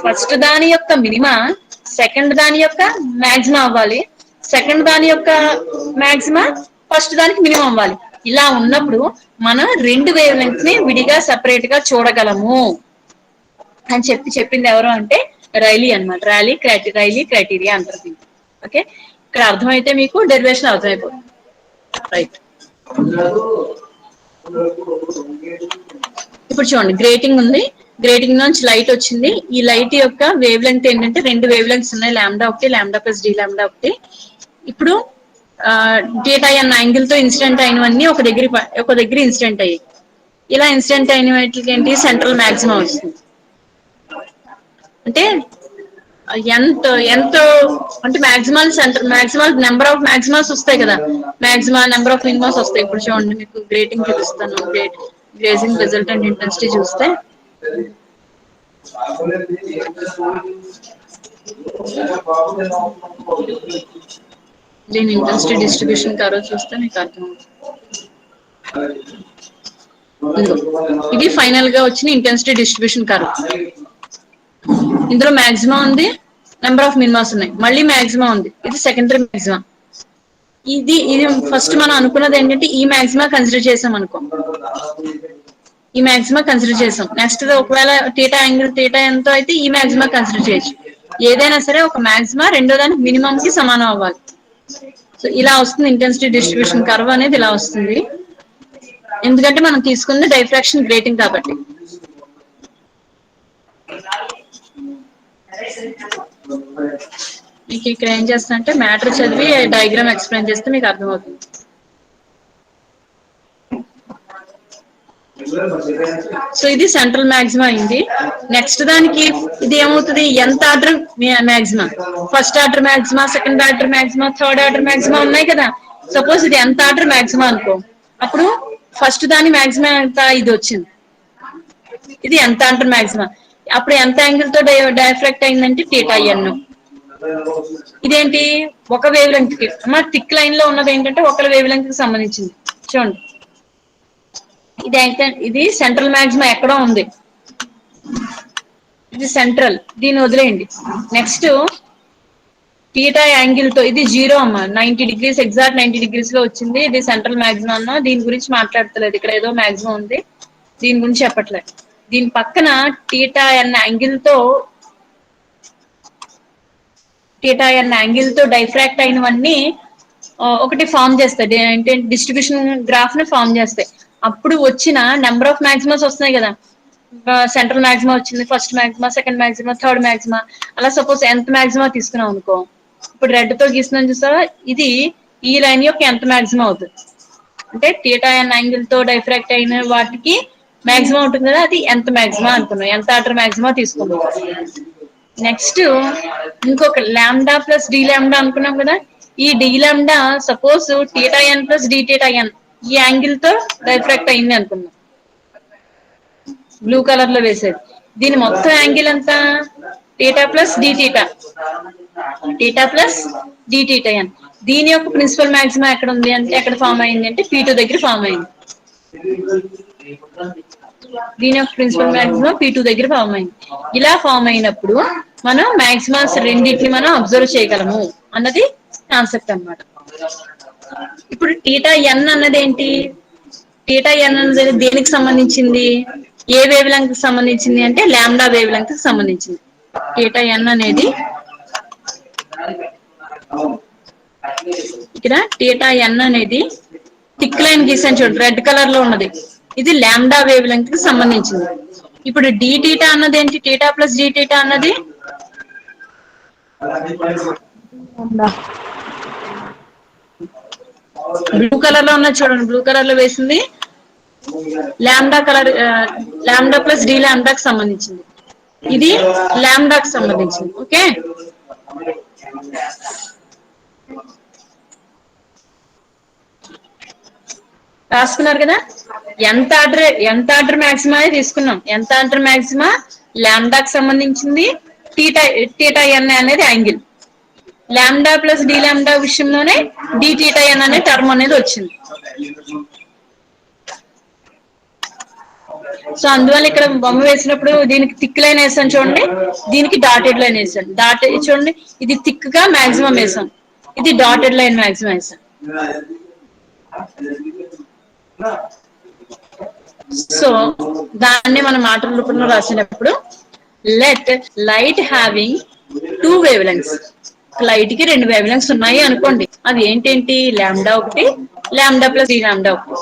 ఫస్ట్ దాని యొక్క మినిమా సెకండ్ దాని యొక్క మాక్సిమా అవ్వాలి, సెకండ్ దాని యొక్క మాక్సిమా ఫస్ట్ దానికి మినిమం అవ్వాలి. ఇలా ఉన్నప్పుడు మనం రెండు వేవ్ లెంగ్త్స్ ని విడిగా సెపరేట్ గా చూడగలము అని చెప్పింది ఎవరు అంటే రైలీ అన్నమాట. రైలీ క్రైటీరియా అంటారు. ఓకే, ఇక్కడ అర్థమైతే మీకు డెరివేషన్ అర్థమైపోతుంది. రైట్, ఇప్పుడు చూడండి గ్రేటింగ్ ఉంది, గ్రేటింగ్ నుంచి లైట్ వచ్చింది. ఈ లైట్ యొక్క వేవ్ లెంగ్త్ ఏంటంటే రెండు వేవ్ లెంగ్త్స్ ఉన్నాయి, లాంబ్డా ఒకటి, లాంబ్డా ప్లస్ డి లాంబ్డా ఒకటి. ఇప్పుడు థీటా అన్న యాంగిల్ తో ఇన్సిడెంట్ అయినవన్నీ ఒక దగ్గర ఇన్సిడెంట్ అయ్యాయి. ఇలా ఇన్సిడెంట్ అయిన వాటికి ఏంటి సెంట్రల్ మాక్సిమం వస్తుంది. అంటే ఎంత అంటే మాక్సిమల్ నెంబర్ ఆఫ్ మాక్సిమల్స్ వస్తాయి కదా, నెంబర్ ఆఫ్ మినిమాస్ వస్తాయి. ఇప్పుడు చూడండి మీకు గ్రేటింగ్ చూపిస్తాను, గ్రేజింగ్ రిజల్టెంట్ ఇంటెన్సిటీ చూస్తే దీని ఇంటెన్సిటీ డిస్ట్రిబ్యూషన్ కర్వ్ చూస్తే మీకు అర్థమవుతుంది. ఇది ఫైనల్ గా వచ్చిన ఇంటెన్సిటీ డిస్ట్రిబ్యూషన్ కర్వ్. ఇందులో మాక్సిమం ఉంది, నెంబర్ ఆఫ్ మినిమాస్ ఉన్నాయి, మళ్ళీ మాక్సిమం ఉంది, ఇది సెకండరీ మాక్సిమం. ఇది ఫస్ట్ మనం అనుకున్నది ఏంటంటే ఈ మాక్సిమా కన్సిడర్ చేసాం అనుకో, ఈ మాక్సిమా కన్సిడర్ చేసాం. నెక్స్ట్ ఒకవేళ థీటా ఎంతో అయితే ఈ మాక్సిమా కన్సిడర్ చేయొచ్చు. ఏదైనా సరే ఒక మాక్సిమా రెండో దానికి మినిమం కి సమానం అవ్వాలి. సో ఇలా వస్తుంది ఇంటెన్సిటీ డిస్ట్రిబ్యూషన్ కర్వ్ అనేది, ఇలా వస్తుంది. ఎందుకంటే మనం తీసుకుంది డైఫ్రాక్షన్ గ్రేటింగ్ కాబట్టి. మీకు ఇక్కడ ఏం చేస్తా అంటే మ్యాటర్ చదివి డయాగ్రామ్ ఎక్స్ప్లెయిన్ చేస్తే మీకు అర్థమవుతుంది. సో ఇది సెంట్రల్ మాక్సిమా అయింది. నెక్స్ట్ దానికి ఇది ఏమవుతుంది, ఎంత order maxima, first order maxima, second order maxima, third order maxima ఉన్నాయి కదా. సపోజ్ ఇది ఎంత ఆర్డర్ మాక్సిమా అనుకో, అప్పుడు ఫస్ట్ దాని మాక్సిమా ఎంత, ఇది వచ్చింది, ఇది ఎంత ఆర్డర్ మాక్సిమా. అప్పుడు ఎంత యాంగిల్ తో డైఫ్రాక్ట్ అయిందంటే థీటా ఎన్. ఇదేంటి ఒక వేవ్ లెంగ్త్ కి మన థిక్ లైన్ లో ఉన్నది ఏంటంటే ఒక వేవ్ లెంగ్త్ కి సంబంధించింది. చూడండి ఇది అయితే ఇది సెంట్రల్ మాక్సిమం ఎక్కడో ఉంది, ఇది సెంట్రల్, దీన్ని వదిలేయండి. నెక్స్ట్ థీటా యాంగిల్ తో ఇది జీరో అమ్మా, 90 డిగ్రీస్ ఎగ్జాక్ట్ 90 డిగ్రీస్ లో వచ్చింది. ఇది సెంట్రల్ మాక్సిమం అన్న, దీని గురించి మాట్లాడతలేదు, ఇక్కడ ఏదో మాక్సిమం ఉంది దీని గురించి చెప్పట్లేదు. దీని పక్కన థీటా అన్న యాంగిల్ తో డైఫ్రాక్ట్ అయినవన్నీ ఒకటి ఫామ్ చేస్తాయి, అంటే డిస్ట్రిబ్యూషన్ గ్రాఫ్ ని ఫామ్ చేస్తాయి. అప్పుడు వచ్చిన నెంబర్ ఆఫ్ మాక్సిమమ్స్ వస్తున్నాయి కదా, సెంట్రల్ మాక్సిమా వచ్చింది, first maxima, second maxima, third maxima, అలా సపోజ్ nth మాక్సిమా తీసుకున్నాం అనుకో, ఇప్పుడు రెడ్ తో గీస్తున్నాం చూసారా, ఇది ఈ లైన్ యొక్క nth మాక్సిమం అవుతుంది. అంటే థీటా అన్న యాంగిల్ తో డైఫ్రాక్ట్ అయిన వాటికి మాక్సిమం ఉంటుంది కదా, అది nth మాక్సిమా అనుకున్నాం, nth ఆర్డర్ మాక్సిమా తీసుకున్నాం. నెక్స్ట్ ఇంకొక లాంబ్డా ప్లస్ డి లాంబ్డా అనుకున్నాం కదా, ఈ d lambda suppose theta n plus D theta ఎన్ ఈ యాంగిల్ తో డైఫ్రాక్ట్ అయింది అనుకున్నాం, బ్లూ కలర్ లో వేసేది. దీని మొత్తం యాంగిల్ ఎంత, theta plus D theta, theta plus D theta N. దీని యొక్క ప్రిన్సిపల్ మాక్సిమం ఎక్కడ ఉంది అంటే, ఎక్కడ ఫామ్ అయింది అంటే P2 దగ్గర ఫామ్ అయింది. దీని యొక్క ప్రిన్సిపల్ మాక్సిమం P2 దగ్గర ఫామ్ అయింది. ఇలా ఫామ్ అయినప్పుడు మనం మాక్సిమమ్స్ రెండింటిని మనం అబ్జర్వ్ చేయగలము అన్నది కాన్సెప్ట్ అన్నమాట. ఇప్పుడు థీటా ఎన్ అన్నది ఏంటి, థీటా ఎన్ అనేది దేనికి సంబంధించింది, ఏ వేవ్ లెంగ్త్ కి సంబంధించింది అంటే లాంబ్డా వేవ్ లెంగ్త్ కి సంబంధించింది. థీటా ఎన్ అనేది ఇక్కడ థీటా ఎన్ అనేది థిక్ లైన్ గీసాను చూడండి, రెడ్ కలర్ లో ఉన్నది, ఇది లాంబ్డా వేవ్ లెంగ్త్ కి సంబంధించింది. ఇప్పుడు డి థీటా అన్నది ఏంటి, థీటా ప్లస్ డి థీటా అన్నది బ్లూ కలర్ లో ఉన్నది చూడండి, బ్లూ కలర్ లో వేసింది lambda colour, lambda plus D లాంబ్డాకి సంబంధించింది, ఇది లాంబ్డాకి సంబంధించింది. ఓకే, రాసుకున్నారు కదా. ఎంత ఆర్డర్ మాక్సిమా తీసుకున్నాం, ఎంత ఆర్డర్ మాక్సిమా లాంబ్డాకి సంబంధించింది, థీటా థీటా ఎన్ అనేది angle, lambda plus D lambda విషయంలోనే డి థీటా ఎన్ అనే టర్మ్ అనేది వచ్చింది. సో అందువల్ల ఇక్కడ బొమ్మ వేసినప్పుడు దీనికి థిక్ లైన్ వేసాను చూడండి, దీనికి డాటెడ్ లైన్ వేసాను, చూడండి ఇది థిక్ గా మాక్సిమం వేసాం, ఇది డాటెడ్ లైన్ మాక్సిమం వేసాం. సో దాన్ని మనం మాటల రూపంలో రాసినప్పుడు, let light having two wave lengths, light కి రెండు వేవ్ లెంగ్త్స్ ఉన్నాయి అనుకోండి, అవి ఏంటేంటి లాంబ్డా ఒకటి, లాంబ్డా ప్లస్ డి లాంబ్డా ఒకటి.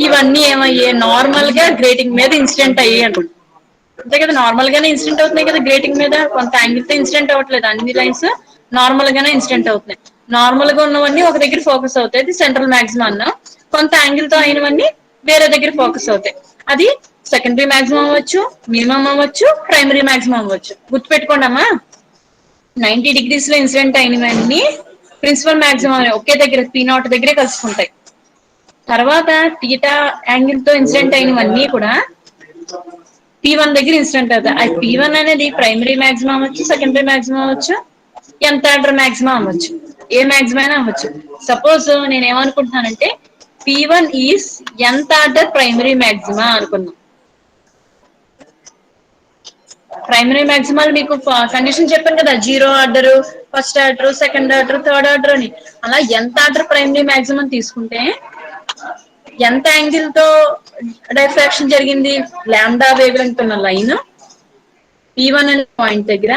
ఇవన్నీ ఏమయ్యాయి, నార్మల్ గా గ్రేటింగ్ మీద ఇన్సిడెంట్ అయ్యాయి అనుకోండి, అంతే కదా, నార్మల్ గానే ఇన్సిడెంట్ అవుతున్నాయి కదా గ్రేటింగ్ మీద, కొంత యాంగిల్ తో ఇన్సిడెంట్ అవ్వట్లేదు, అన్ని లైన్స్ నార్మల్ గానే ఇన్సిడెంట్ అవుతున్నాయి. నార్మల్ గా ఉన్నవన్నీ ఒక దగ్గర ఫోకస్ అవుతాయి, అది సెంట్రల్ మాక్సిమం అన్నా, కొంత యాంగిల్ తో అయినవన్నీ వేరే దగ్గర ఫోకస్ అవుతాయి, అది సెకండరీ మాక్సిమం అవ్వచ్చు, మినిమం అవ్వచ్చు, ప్రైమరీ మాక్సిమం అవ్వచ్చు. గుర్తుపెట్టుకోండి అమ్మా, 90 డిగ్రీస్ లో ఇన్సిడెంట్ అయినవన్నీ ప్రిన్సిపల్ మాక్సిమం ఒకే దగ్గర P0 దగ్గరే కలుసుకుంటాయి. తర్వాత థీటా యాంగిల్ తో ఇన్సిడెంట్ అయినవన్నీ కూడా P1 దగ్గర ఇన్సిడెంట్ అవుతాయి. అది P1 అనేది ప్రైమరీ మాక్సిమం అవ్వచ్చు, సెకండరీ మాక్సిమం అవ్వచ్చు, nth ఆర్డర్ మాక్సిమం అవ్వచ్చు, ఏ మాక్సిమం అయినా అవ్వచ్చు. సపోజ్ నేను ఏమనుకుంటున్నానంటే P1 is nth order primary maxima అనుకున్నాం. ప్రైమరీ మాక్సిమాలు మీకు కండిషన్ చెప్పాను కదా, zero order, first order, second order, third order అని. అలా nth ఆర్డర్ ప్రైమరీ మాక్సిమం తీసుకుంటే ఎంత యాంగిల్ తో డైఫ్రాక్షన్ జరిగింది, లాంబ్డా వేవ్ లెంగ్త్ ఉన్న లైన్ P1 అనే పాయింట్ దగ్గర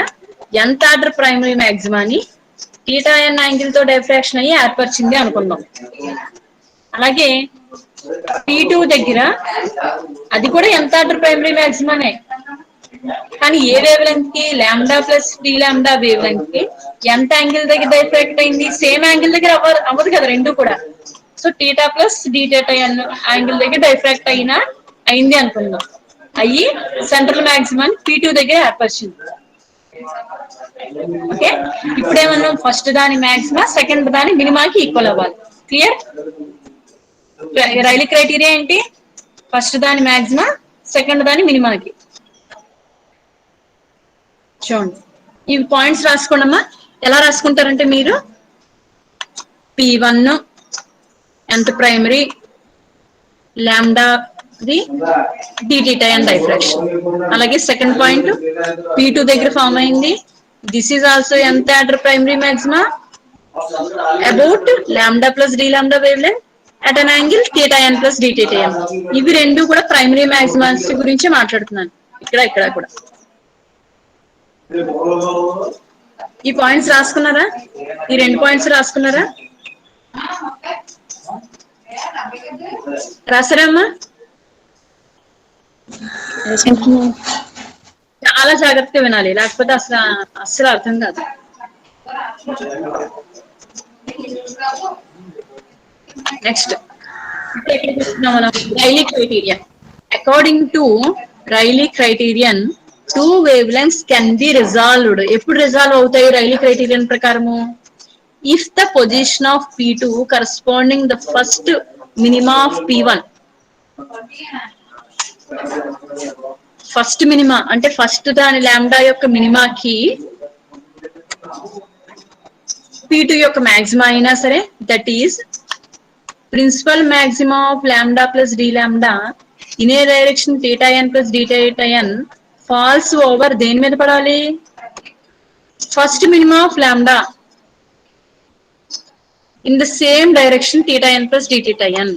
nth ఆర్డర్ ప్రైమరీ మాక్సిమాని థీటా ఎన్ యాంగిల్ తో డైఫ్రాక్షన్ అయ్యి ఏర్పరిచింది అనుకుందాం. అలాగే P2 దగ్గర అది కూడా nth ఆర్డర్ ప్రైమరీ మాక్సిమానే, కానీ ఏ వేవ్ లెంగ్త్ కి, lambda plus D lambda wave length కి ఎంత యాంగిల్ దగ్గర డైఫ్రాక్ట్ అయింది, సేమ్ యాంగిల్ దగ్గర అవ్వదు కదా రెండు కూడా. So theta plus D theta angle దగ్గర డైఫ్రాక్ట్ అయింది అనుకుందాం, అయ్యి సెంట్రల్ మాక్సిమం P2 దగ్గర ఏర్పరిచింది. ఓకే, ఇప్పుడేమన్నాం, ఫస్ట్ దాని మాక్సిమా సెకండ్ దాని మినిమాకి ఈక్వల్ అవ్వాలి. క్లియర్, రైలీ క్రైటీరియా ఏంటి, ఫస్ట్ దాని మాక్సిమా సెకండ్ దాని మినిమాకి. చూడండి ఇవి పాయింట్స్ రాసుకోండమ్మా, ఎలా రాసుకుంటారంటే మీరు P1 nth primary lambda the డిటిటై అండ్ డైఫ్రాక్షన్. అలాగే సెకండ్ పాయింట్ P2 దగ్గర ఫామ్ అయింది. This is also nth order primary maxima about lambda plus D lambda wavelength at an angle theta n plus D theta n. ఇవి రెండు కూడా primary మాక్సిమాస్ గురించి మాట్లాడుతున్నాను ఇక్కడ కూడా. ఈ పాయింట్స్ రాసుకున్నారా? ఈ రెండు పాయింట్స్ రాసుకున్నారా? రాసారమ్మా? చాలా జాగ్రత్తగా వినాలి, లేకపోతే అస్సలు అర్థం కాదు. Next Riley criterion. According to Riley criterion, 2 wavelengths can be resolved. ఎప్పుడు రిజాల్వ్ అవుతాయి రైలీ క్రైటీరియన్ ప్రకారము? If the position of P2 corresponding the first minima of P1. First minima అంటే ఫస్ట్ దాని లాంబ్డా యొక్క మినిమాకి P2 యొక్క మాక్సిమా అయినా సరే, that is principal maxima of lambda plus D lambda in a direction theta n plus D theta n falls over దేని మీద పడాలి? First minima of lambda in the same direction theta n plus d theta n.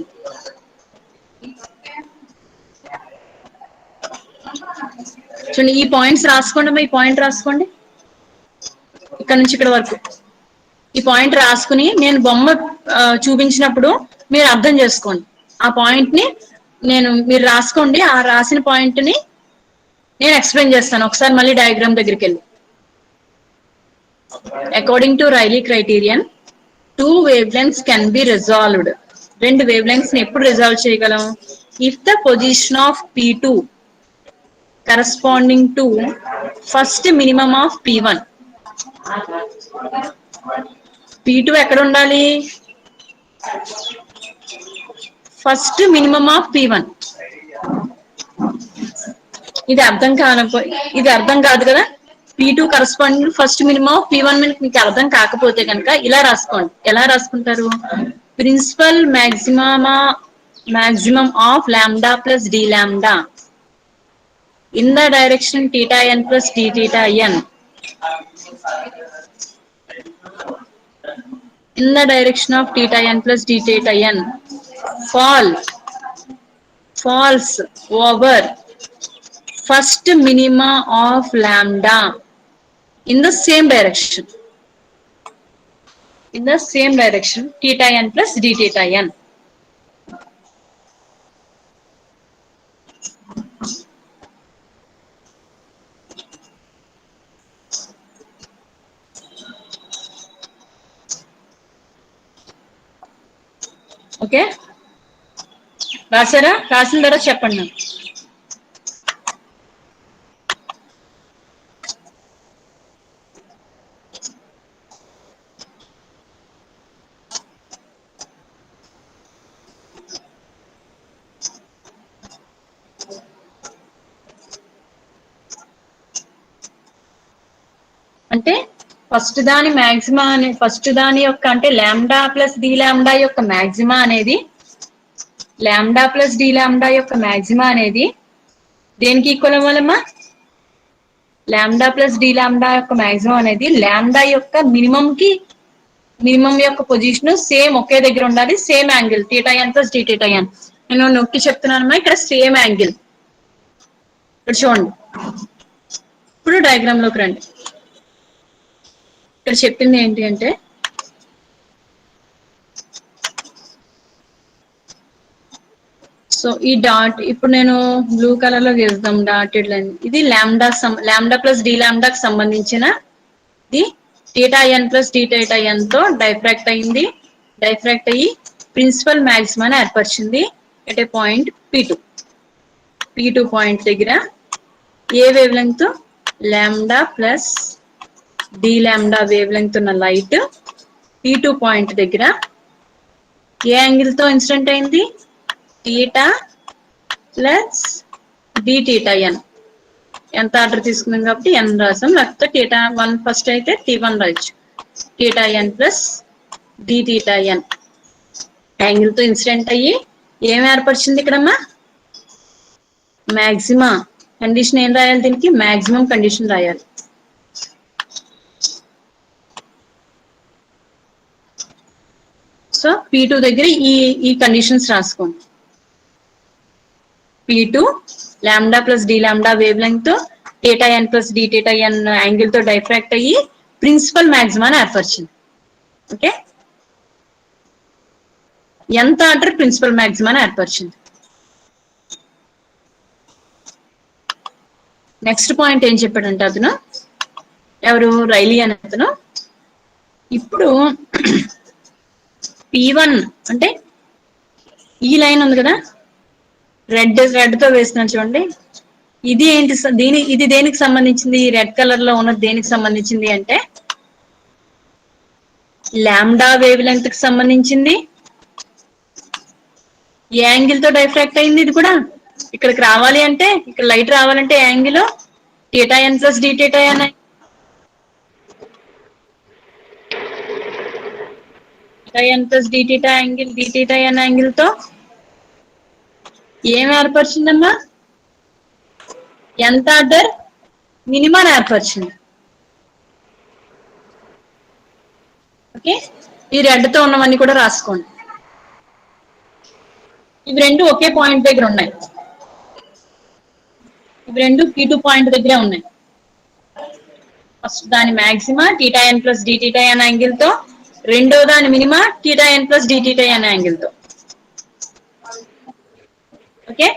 చూడండి, ఈ points రాసుకోండి. ఈ point రాసుకోండి ఇక్కడ నుంచి ఇక్కడ వరకు. ఈ పాయింట్ రాసుకుని నేను బొమ్మ చూపించినప్పుడు మీరు అర్థం చేసుకోండి. ఆ పాయింట్ ని మీరు రాసుకోండి. ఆ రాసిన పాయింట్ ని నేను ఎక్స్ప్లెయిన్ చేస్తాను ఒకసారి మళ్ళీ డయాగ్రామ్ దగ్గరికి వెళ్ళి. According to Riley criterion, 2 wavelengths can be resolved. రెండు wavelengths ని ఎప్పుడు రిజాల్వ్ చేయగలం? If the position of P2 corresponding to first minimum of P1. P2 ఎక్కడ ఉండాలి? First minimum of P1. ఇది అర్థం కాదు కదా. P2 corresponding first minimum of P1 మీకు అర్థం కాకపోతే కనుక ఇలా రాసుకోండి. ఎలా రాసుకుంటారు? Principal maximum of lambda plus D lambda in the direction theta n plus D theta n. In the direction of theta n plus d theta n falls over first minima of lambda in the same direction. In the same direction theta n plus d theta n. Okay, రాసారా? రాసిన తర్వాత చెప్పండి. అంటే first దాని మ్యాక్సిమా first దాని యొక్క అంటే lambda plus D lambda యొక్క మ్యాక్సిమా అనేది దేనికి ఈక్వల్ అవ్వాలమ్మా? లాంబ్డా ప్లస్ డి లాంబ్డా యొక్క మ్యాక్సిమం అనేది లాంబ్డా యొక్క మినిమం యొక్క పొజిషన్ సేమ్ ఒకే దగ్గర ఉండాలి. Same angle theta n plus D theta n. నేను నొక్కి చెప్తున్నానమ్మా, ఇక్కడ సేమ్ యాంగిల్. ఇక్కడ చూడండి. ఇప్పుడు డయాగ్రామ్ లోకి రండి. ఇక్కడ చెప్పింది ఏంటి అంటే సో ఈ డాట్ ఇప్పుడు నేను బ్లూ కలర్ లో గీద్దాం డాటెడ్ లైన్. ఇది లాంబ్డా ప్లస్ డి లాంబ్డాకి సంబంధించిన the theta n plus D theta n తో డైఫ్రాక్ట్ అయ్యి ప్రిన్సిపల్ మాక్సిమాని ఏర్పరిచింది at a point P2 point దగ్గర. ఏ wave length? Lambda plus D lambda wave length ఉన్న లైట్ P2 పాయింట్ దగ్గర ఏ యాంగిల్ తో ఇన్సిడెంట్ అయింది? Theta plus D theta n. ఎంత ఆర్డర్ తీసుకున్నాం కాబట్టి n రాసాం, లేకపోతే థీటా 1 ఫస్ట్ అయితే T1 రాయొచ్చు. theta n plus d theta n angle తో ఇన్సిడెంట్ అయ్యి ఏం ఏర్పరిచింది ఇక్కడమ్మా? మాక్సిమా కండిషన్ ఏం రాయాలి? దీనికి మాక్సిమం కండిషన్ రాయాలి. సో P2 దగ్గర ఈ కండిషన్స్ రాసుకోండి. P2 lambda plus D lambda wave length theta n plus d theta n angle తో డైఫ్రాక్ట్ అయ్యి ప్రిన్సిపల్ మాక్సిమాని ఏర్పరిచింది. ఓకే, ఎంత ఆర్డర్ ప్రిన్సిపల్ మాక్సిమాని ఏర్పరిచింది. నెక్స్ట్ పాయింట్ ఏం చెప్పాడంటే అతను, ఎవరు, రైలీ అనే అతను, ఇప్పుడు P1 అంటే ఈ లైన్ ఉంది కదా, రెడ్ తో వేస్తున్నాను చూడండి. ఇది ఏంటి? ఇది దేనికి సంబంధించింది? రెడ్ కలర్ లో ఉన్నది దేనికి సంబంధించింది అంటే లాంబ్డా వేవ్ లెంగ్త్ కి సంబంధించింది. ఏ యాంగిల్ తో డైఫ్రాక్ట్ అయింది ఇది కూడా? ఇక్కడికి రావాలి అంటే, ఇక్కడ లైట్ రావాలంటే angle theta n plus d theta n, theta n plus d theta angle d theta n angle తో ఏం ఏర్పరిచిందమ్మా? ఎంత ఆర్డర్ మినిమం ఏర్పరిచింది. ఓకే, ఈ రెడ్ తో ఉన్నవన్నీ కూడా రాసుకోండి. ఇవి రెండు ఒకే పాయింట్ దగ్గర ఉన్నాయి. ఇవి రెండు P2 పాయింట్ దగ్గరే ఉన్నాయి. ఫస్ట్ దాని maxima theta n plus d theta n angle తో, రెండో దాని minima theta n plus d theta n angle తో. ఓకే,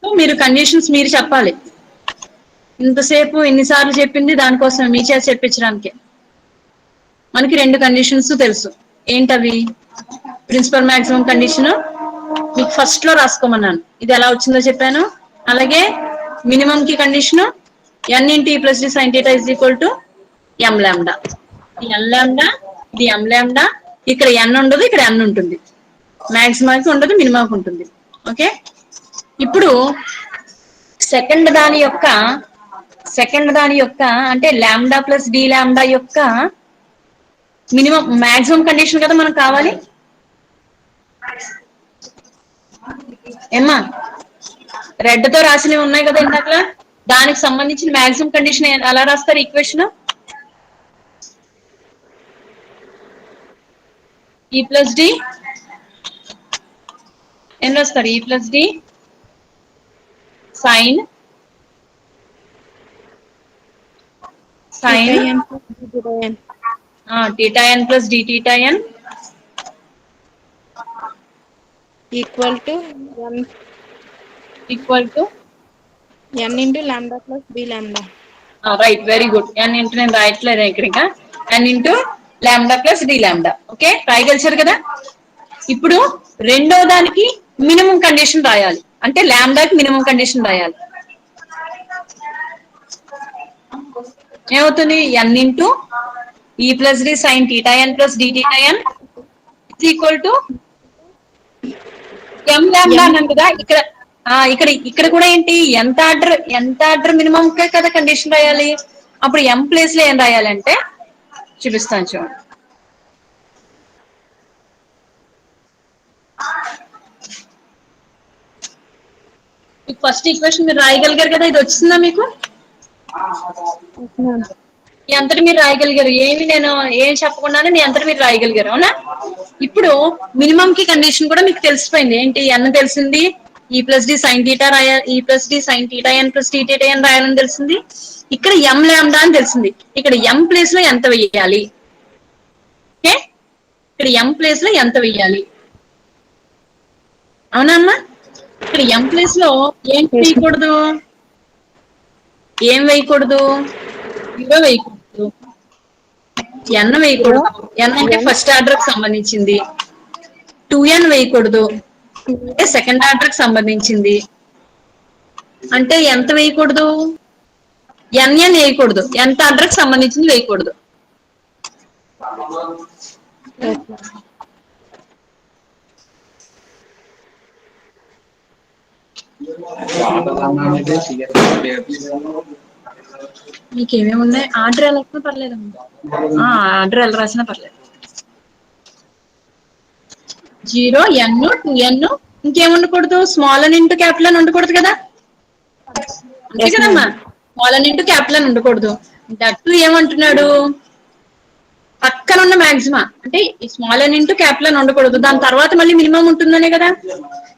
సో మీరు కండిషన్స్ మీరు చెప్పాలి. ఇంతసేపు ఎన్నిసార్లు చెప్పింది దానికోసం మీ చేత చెప్పించడానికి. మనకి రెండు కండిషన్స్ తెలుసు. ఏంటవి? ప్రిన్సిపల్ మాక్సిమం కండిషన్ మీకు ఫస్ట్ లో రాసుకోమన్నాను, ఇది ఎలా వచ్చిందో చెప్పాను. అలాగే మినిమం కి condition n into e plus D sine theta is equal to m lambda. ఇది n లాంబ్డా, ఇది m లాంబ్డా. ఇక్కడ n ఉండదు, ఇక్కడ n ఉంటుంది. మాక్సిమాకి ఉండదు, మినిమాకి ఉంటుంది. ఓకే, ఇప్పుడు సెకండ్ దాని యొక్క అంటే లాంబ్డా ప్లస్ డి లాంబ్డా యొక్క మినిమం మాక్సిమం కండిషన్ కదా మనకు కావాలి. ఏమ్మా, రెడ్ తో రాసినవి ఉన్నాయి కదా ఇందాక, దానికి సంబంధించిన మాక్సిమం కండిషన్ ఎలా రాస్తారు? ఈక్వేషన్ ఈ ప్లస్ డి ఏం రాస్తారు? E plus D sine theta n plus d theta n equal to n into lambda plus b lambda. Right, very good. n into, నేను రాయట్లేదు ఇక్కడ, ఇంకా n into lambda plus D lambda. Okay, రాయగలిచారు కదా. ఇప్పుడు రెండో దానికి మినిమం కండిషన్ రాయాలి, అంటే లాంబ్డాకి మినిమం కండిషన్ రాయాలి. ఏమవుతుంది? n ఇంటూ ఈ plus D sine theta n plus D theta n is equal to m lambda అన్నాం కదా. ఇక్కడ కూడా ఏంటి? ఎంత ఆర్డర్ మినిమం కదా కండిషన్ రాయాలి. అప్పుడు m ప్లేస్ లో ఏం రాయాలంటే చూపిస్తాను చూడండి. ఫస్ట్ ఈక్వేషన్ మీరు రాయగలిగారు కదా, ఇది వచ్చిందా మీకు? మీ అంతటి మీరు రాయగలిగారు, నేను ఏం చెప్పకుండానే మీ అంతటి మీరు రాయగలిగారు, అవునా? ఇప్పుడు మినిమం కి కండిషన్ కూడా మీకు తెలిసిపోయింది. ఏంటి? n తెలిసింది, ఈ ప్లస్ డి సైన్ థీటా ఈ plus D sine theta n plus tea theta ఎన్ రాయాలని తెలిసింది. ఇక్కడ m లాంబ్డా అని తెలిసింది. ఇక్కడ m ప్లేస్ లో ఎంత వెయ్యాలి? ఓకే, ఇక్కడ m ప్లేస్ లో ఎంత వెయ్యాలి? అవునా అమ్మా? ఇక్కడ m ప్లేస్ లో ఏం వేయకూడదు? ఏం వేయకూడదు? 0 వేయకూడదు, n వేయకూడదు. n అంటే ఫస్ట్ ఆర్డర్ కి సంబంధించింది. 2n వేయకూడదు, అంటే సెకండ్ ఆర్డర్ కి సంబంధించింది. అంటే ఎంత వేయకూడదు? nn వేయకూడదు, ఎంత ఆర్డర్ కి సంబంధించింది వేయకూడదు. మీకు ఏమేమి ఉన్నాయి? ఆర్డర్ ఎలా రాసినా పర్లేదమ్మా. ఆర్డర్ ఎలా రాసినా పర్లేదు. 0 n 2n ఇంకేం ఉండకూడదు? స్మాల్ అని ఇంటూ క్యాపిటల్ అని ఉండకూడదు కదా? అంతే ఎస్ మ్యామ్. కదమ్మా. స్మాల్ అని ఇంటూ క్యాపిటల్ అని ఉండకూడదు. దట్టు ఏమంటున్నాడు? పక్కన ఉన్న మాక్సిమా అంటే ఈ స్మాల్ అని ఇంటూ క్యాపిటల్ అని ఉండకూడదు. దాని తర్వాత మళ్ళీ మినిమం ఉంటుందనే కదా.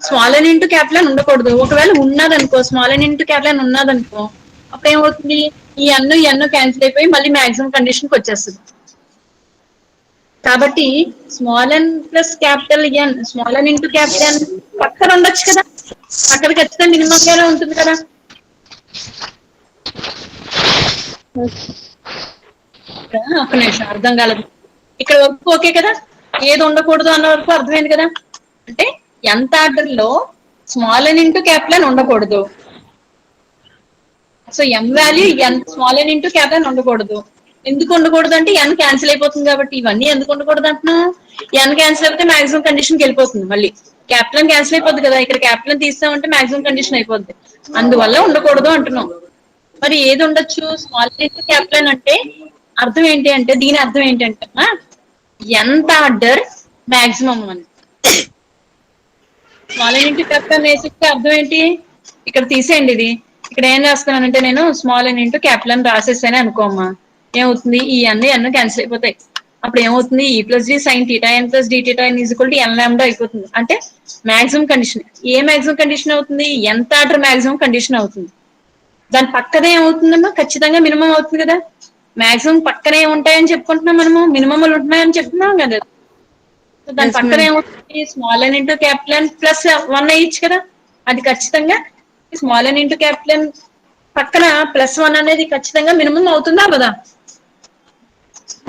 స్మాల్ అని ఇంటూ క్యాపిటల్ అని ఉండకూడదు. ఒకవేళ ఉన్నదనుకో, స్మాల్ అని ఇంటూ క్యాపిటల్ అని ఉన్నదనుకో, అప్పుడు ఏమవుతుంది? ఈ ఎన్ క్యాన్సిల్ అయిపోయి మళ్ళీ మాక్సిమం కండిషన్ కి వచ్చేస్తుంది. కాబట్టి స్మాల్ ఎన్ ప్లస్ క్యాపిటల్ ఎన్, స్మాల్ ఎన్ ఇంటూ క్యాపిటల్ ఎన్ పక్కన ఉండొచ్చు కదా. అక్కడ ఖచ్చితంగా మినిమం గానే ఉంటుంది కదా. ఒక నిమిషం, అర్థం కాలేదు. ఇక్కడ వరకు ఓకే కదా. ఏది ఉండకూడదు అన్న వరకు అర్థమైంది కదా. అంటే ఎంత ఆర్డర్ లో స్మాల్ ఎన్ ఇంటూ క్యాపిటల్ ఎన్ ఉండకూడదు. సో ఎం వాల్యూ ఎన్ స్మాల్ ఎన్ ఇంటూ క్యాపిటల్ ఎన్ ఉండకూడదు. ఎందుకు ఉండకూడదు అంటే ఎన్ క్యాన్సిల్ అయిపోతుంది కాబట్టి. ఇవన్నీ ఎందుకు ఉండకూడదు అంటున్నా? ఎన్ క్యాన్సిల్ అయిపోతే మాక్సిమం కండిషన్ కి వెళ్ళిపోతుంది. మళ్ళీ క్యాపిటల్ క్యాన్సిల్ అయిపోద్ది కదా. ఇక్కడ క్యాపిటల్ తీస్తామంటే మాక్సిమం కండిషన్ అయిపోద్ది. అందువల్ల ఉండకూడదు అంటున్నాం. మరి ఏది ఉండొచ్చు? స్మాల్ ఇంటూ క్యాపిటల్ అంటే అర్థం ఏంటి అంటే, దీని అర్థం ఏంటంటే ఎంత ఆర్డర్ మాక్సిమం అని. స్మాల్ ఇంటూ క్యాపిటల్ వేసిస్తే అర్థం ఏంటి? ఇక్కడ తీసేయండి ఇది. ఇక్కడ ఏం రాస్తున్నానంటే నేను స్మాల్ ఎన్ ఇంటూ క్యాపిటల్ అని రాసేసాను అనుకోమ్మా. ఏమవుతుంది? ఈ ఎన్ క్యాన్సిల్ అయిపోతాయి. అప్పుడు ఏమవుతుంది? E plus D sine theta n plus D theta n equal to n lambda అయిపోతుంది. అంటే మాక్సిమం కండిషన్. ఏ మాక్సిమం కండిషన్ అవుతుంది? ఎంత ఆర్డర్ మాక్సిమం కండిషన్ అవుతుంది. దాని పక్కనే ఏమవుతుందమ్మా? ఖచ్చితంగా మినిమం అవుతుంది కదా. మాక్సిమం పక్కనే ఉంటాయని చెప్పుకుంటున్నాం మనము. మినిమం ఉంటున్నాయని చెప్తున్నాం కదా. దాని ఎస్ పక్కన మ్యామ్. ఏమవుతుంది? స్మాల్ ఎన్ ఇంటూ క్యాపిటల్ ఎన్ ప్లస్ 1 అయ్యచ్చు కదా. అది ఖచ్చితంగా స్మాల్ ఎన్ ఇంటూ క్యాపిటల్ ఎన్ పక్కన +1 అనేది ఖచ్చితంగా మినిమం అవుతుందా కదా.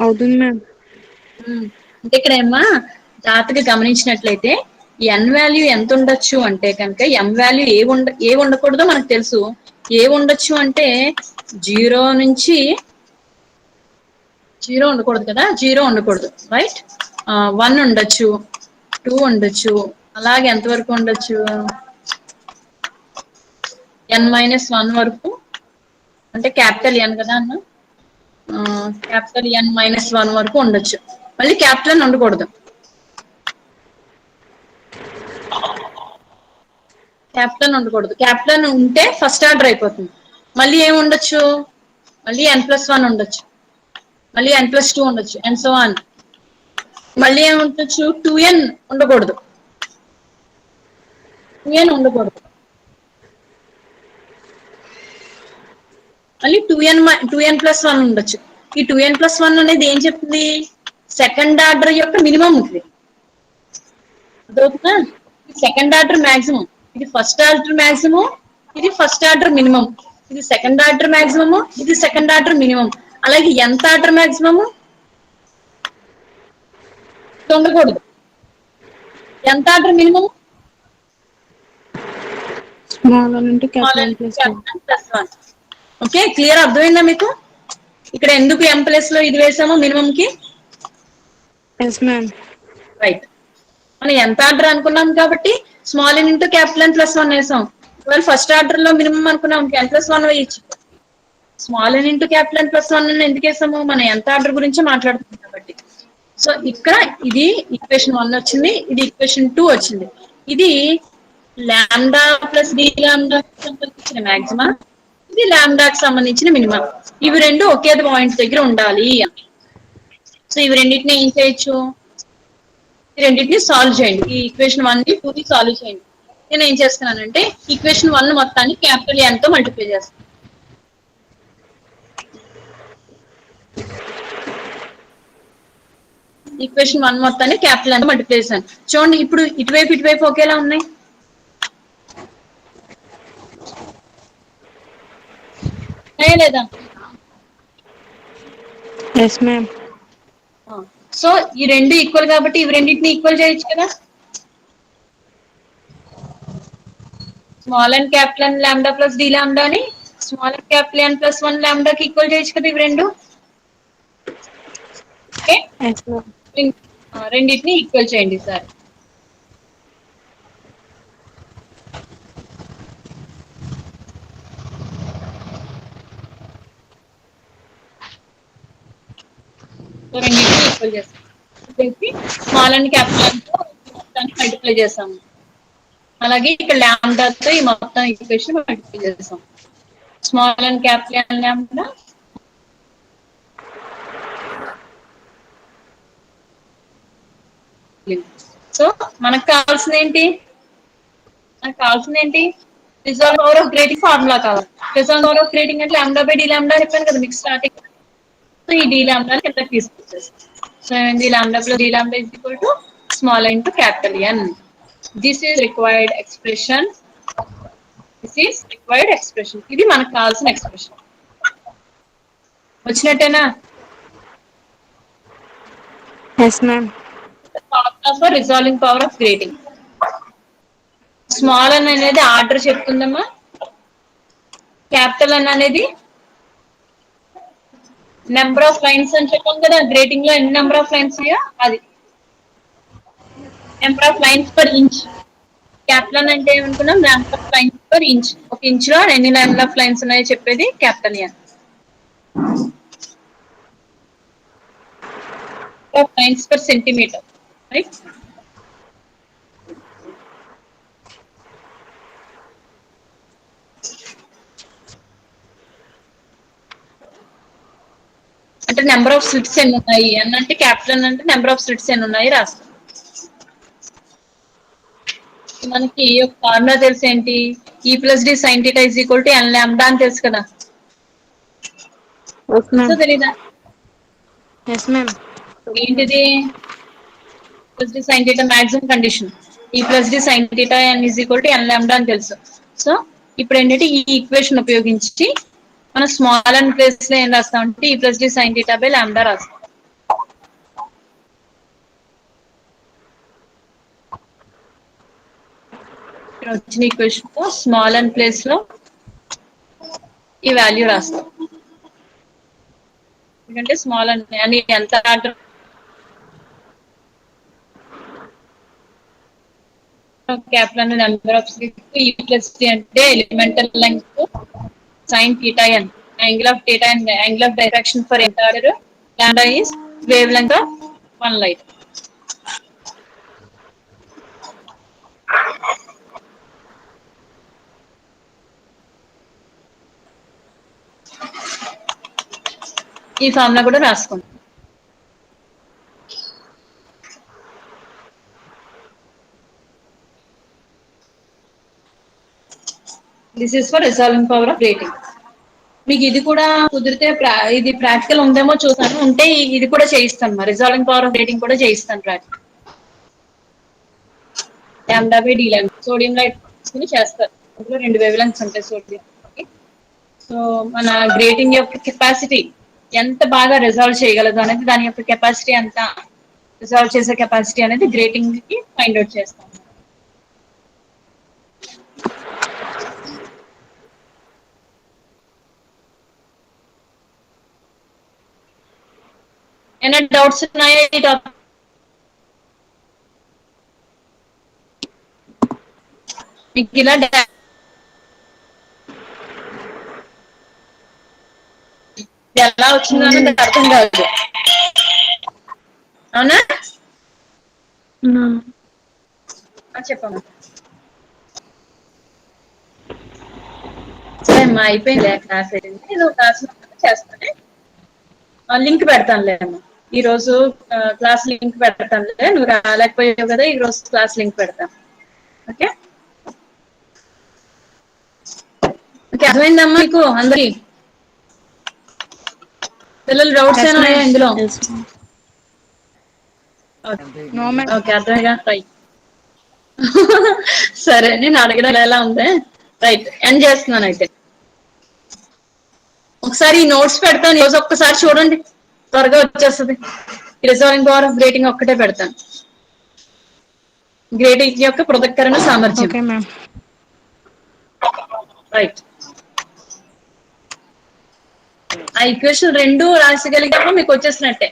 అవుతుంది మ్యామ్. అంటే ఇక్కడ ఏమన్నా జాగ్రత్తగా గమనించినట్లయితే ఎన్ వాల్యూ ఎంత ఉండొచ్చు అంటే కనుక, ఎం వాల్యూ ఏ ఉండకూడదో మనకు తెలుసు. ఏ ఉండొచ్చు అంటే 0 నుంచి 0 ఉండకూడదు కదా. 0 ఉండకూడదు, రైట్. 1 ఉండొచ్చు, 2 ఉండొచ్చు, అలాగే ఎంతవరకు ఉండొచ్చు? n-1 వరకు. అంటే క్యాపిటల్ ఎన్ కదా అన్న. క్యాపిటల్ n-1 వరకు ఉండొచ్చు. మళ్ళీ క్యాపిటల్ ఎన్ ఉండకూడదు. క్యాపిటల్ ఉండకూడదు. క్యాపిటల్ ఉంటే ఫస్ట్ ఆర్డర్ అయిపోతుంది. మళ్ళీ ఏమి ఉండొచ్చు? మళ్ళీ n+1 ఉండొచ్చు, మళ్ళీ n+2 ఉండొచ్చు, అండ్ సో ఆన్. మళ్ళీ ఏమి ఉండొచ్చు? 2n ఉండకూడదు. 2n ఉండకూడదు. మళ్ళీ 2n+1 ఉండొచ్చు. ఈ 2n+1 అనేది ఏం చెప్తుంది? సెకండ్ ఆర్డర్ యొక్క మినిమం ఉంటుంది. అదవుతుందా? సెకండ్ ఆర్డర్ మాక్సిమం, ఇది ఫస్ట్ ఆర్డర్ మాక్సిమం, ఇది ఫస్ట్ ఆర్డర్ మినిమం, ఇది సెకండ్ ఆర్డర్ మాక్సిమం, ఇది సెకండ్ ఆర్డర్ మినిమం. అలాగే ఎంత ఆర్డర్ మాక్సిమం ఉండకూడదు. ఎంత order minimum? Small n into capital +1. Okay, clear? అర్థమైందా మీకు? ఇక్కడ ఎందుకు m ప్లస్ లో ఇది వేసామో మినిమం కి? Yes ma'am. రైట్. మనం ఎంత ఆర్డర్ అనుకున్నాం కాబట్టి స్మాల్ ఎన్ ఇంటూ క్యాపిటల్ ఎన్ +1 వేసాం. ఒకవేళ ఫస్ట్ ఆర్డర్ లో మినిమం అనుకున్నాం, n+1 వేయచ్చు. స్మాల్ ఎన్ ఇంటూ క్యాపిటల్ ఎన్ +1 ఎందుకు వేసాము? మనం ఎంత ఆర్డర్ గురించి మాట్లాడుతున్నాం కాబట్టి. సో ఇక్కడ ఇది ఈక్వేషన్ 1 వచ్చింది, ఇది ఈక్వేషన్ 2 వచ్చింది. ఇది లాంబ్డా ప్లస్ డి లాంబ్డాకి సంబంధించిన మాక్సిమా, ఇది లాంబ్డాకి సంబంధించిన మినిమం. ఇవి రెండు ఒకే పాయింట్ దగ్గర ఉండాలి. సో ఇవి రెండింటిని ఏం చేయొచ్చు? ఈ రెండింటిని సాల్వ్ చేయండి. ఈ ఈక్వేషన్ 1 ని 2 ని సాల్వ్ చేయండి. నేను ఏం చేస్తున్నానంటే ఈక్వేషన్ 1 మొత్తాన్ని క్యాపిటల్ ఎన్ తో మల్టిప్లై చేస్తాను. ఈక్వేషన్ 1 మొత్తాన్ని క్యాపిటల్ ఎన్ తో మల్టిప్లై చేశాను. చూడండి, ఇప్పుడు ఇటువైపు ఒకేలా ఉన్నాయి. లేదా? Yes ma'am. సో ఈ రెండు ఈక్వల్ కాబట్టి ఇవి రెండింటిని ఈక్వల్ చేయొచ్చు కదా. Small and capital N lambda plus D lambda అని స్మాల్ అండ్ క్యాపిటల్ ఎన్ +1 లాంబ్డాకి ఈక్వల్ చేయొచ్చు కదా ఇవి రెండు. Okay, yes ma'am. రెండింటిని ఈక్వల్ చేయండి సార్. సో రెండింటిని ఈక్వల్ చేస్తాం. చేసి స్మాల్ అండ్ క్యాపిటల్ మొత్తాన్ని మల్టిప్లై చేసాము. అలాగే ఇక్కడ ల్యాండాతో ఈ మొత్తం ఈక్వేషన్ మల్టిప్లై చేసాం. Small and capital lambda so మనకు కావాల్సింది ఏంటి? Result power of grating formula కావాలి. రిజల్ట్ పవర్ ఆఫ్ గ్రేటింగ్ అంటే లాంబ్డా బై డి లాంబ్డా చెప్పాను కదా మీకు స్టార్టింగ్. సో ఈ డి లాంబ్డా కింద తీసుకొచ్చేస్తాం. So d lambda plus D lambda is equal to small into capital N. This is required expression. ఇది మనకు కావాల్సిన ఎక్స్ప్రెషన్. వచ్చినట్టేనా? Yes ma'am. For resolving power of grating. Small n అనేది order చెప్తుందమ్మా. Capital అన్ అనేది number of lines అని చెప్పాం కదా. Grating లో ఎన్ని నెంబర్ ఆఫ్ లైన్స్ ఉన్నాయో అది number of lines per inch. Capital N అంటే ఏమనుకున్నాం? Number of lines per inch. ఒక ఇంచ్ లో ఎన్ని నెంబర్ ఆఫ్ లైన్స్ ఉన్నాయో చెప్పేది capital N. Of lines per centimetre, right? అంటే నెంబర్ ఆఫ్ స్లిట్స్ ఎన్ని ఉన్నాయి అంటే క్యాపిటల్ అంటే నెంబర్ ఆఫ్ స్లిట్స్ ఎన్ని ఉన్నాయి రాస్తాం. మనకి ఒక ఫార్ములా తెలుసు ఏంటి? E plus D sine theta is equal to n lambda అని తెలుసు కదా. Yes ma'am. తెలీదా? Yes ma'am. ఏంటిది? Plus D sine theta maximum condition. E plus D sine theta n is equal to n lambda అని తెలుసు. So ఇప్పుడు ఏంటంటే ఈ ఈక్వేషన్ ఉపయోగించి మనం స్మాల్ అండ్ ప్లేస్ లో ఏం రాస్తాం అంటే e plus D sine theta by lambda రాస్తాం. ఇక్కడ వచ్చిన ఈక్వేషన్ తో స్మాల్ అండ్ ప్లేస్ లో ఈ వాల్యూ రాస్తాం. ఎందుకంటే స్మాల్ అని ఎంత ఆర్డర్ క్యాపిటల్ అనే నెంబర్ ఆఫ్ స్లిట్స్. ఈ ప్లస్ డి అంటే elemental length sin theta n, angle of theta and angle of direction for entire lambda is wavelength of one light. ఈ ఫార్ములా కూడా రాసుకోండి. This is for resolving power of grating. మీకు ఇది కూడా కుదిరితే ఇది ప్రాక్టికల్ ఉందేమో చూసాను. ఉంటే ఇది కూడా చేయిస్తాను. రిజాల్వింగ్ పవర్ ఆఫ్ గ్రేటింగ్ కూడా చేయిస్తాను practical. Lambda by d lambda sodium light తీసుకుని చేస్తారు. అందులో 2 వేవ్ లెంగ్త్స్ ఉంటాయి సోడియం. సో మన గ్రేటింగ్ యొక్క కెపాసిటీ ఎంత బాగా రిజాల్వ్ చేయగలదు అనేది, దాని యొక్క కెపాసిటీ ఎంత, రిజాల్వ్ చేసే కెపాసిటీ అనేది గ్రేటింగ్ కి ఫైండ్ అవుట్ చేస్తాం. ఏమైనా డౌట్స్ ఉన్నాయా ఈ టాపిక్? మీకు ఇలా ఎలా వచ్చిందో అనేది అర్థం కాదు, అవునా? చెప్పమ్మా. సరే అమ్మా, అయిపోయింది క్లాస్. అయింది. నేను క్లాస్ చేస్తానే లింక్ పెడతానులే అమ్మా. ఈ రోజు క్లాస్ లింక్ పెడతానులే. నువ్వు రాలేకపోయావు కదా, ఈ రోజు క్లాస్ లింక్ పెడతాను. ఓకే ఓకే, అర్థమైందమ్మా మీకు అందరికి? పిల్లలు డౌట్స్ ఎస్ ఏమైనా ఉన్నాయా మ్యామ్. ఇందులో? No ma'am. ఓకే, అర్థమైగా? రైట్. సరే, నేను అడగడం ఎలా ఉంది? రైట్, ఎండ్ చేస్తున్నాను అయితే. ఒకసారి ఈ నోట్స్ పెడతాను, ఈరోజు ఒక్కసారి చూడండి, త్వరగా వచ్చేస్తుంది. రిజాల్వింగ్ పవర్ ఆఫ్ గ్రేటింగ్ ఒక్కటే పెడతాను. గ్రేటింగ్ యొక్క పృథక్కరణ సామర్థ్యం. Okay ma'am. రైట్. ఆ ఈక్వేషన్ 2 రాసగలిగినప్పుడు మీకు వచ్చేసినట్టే.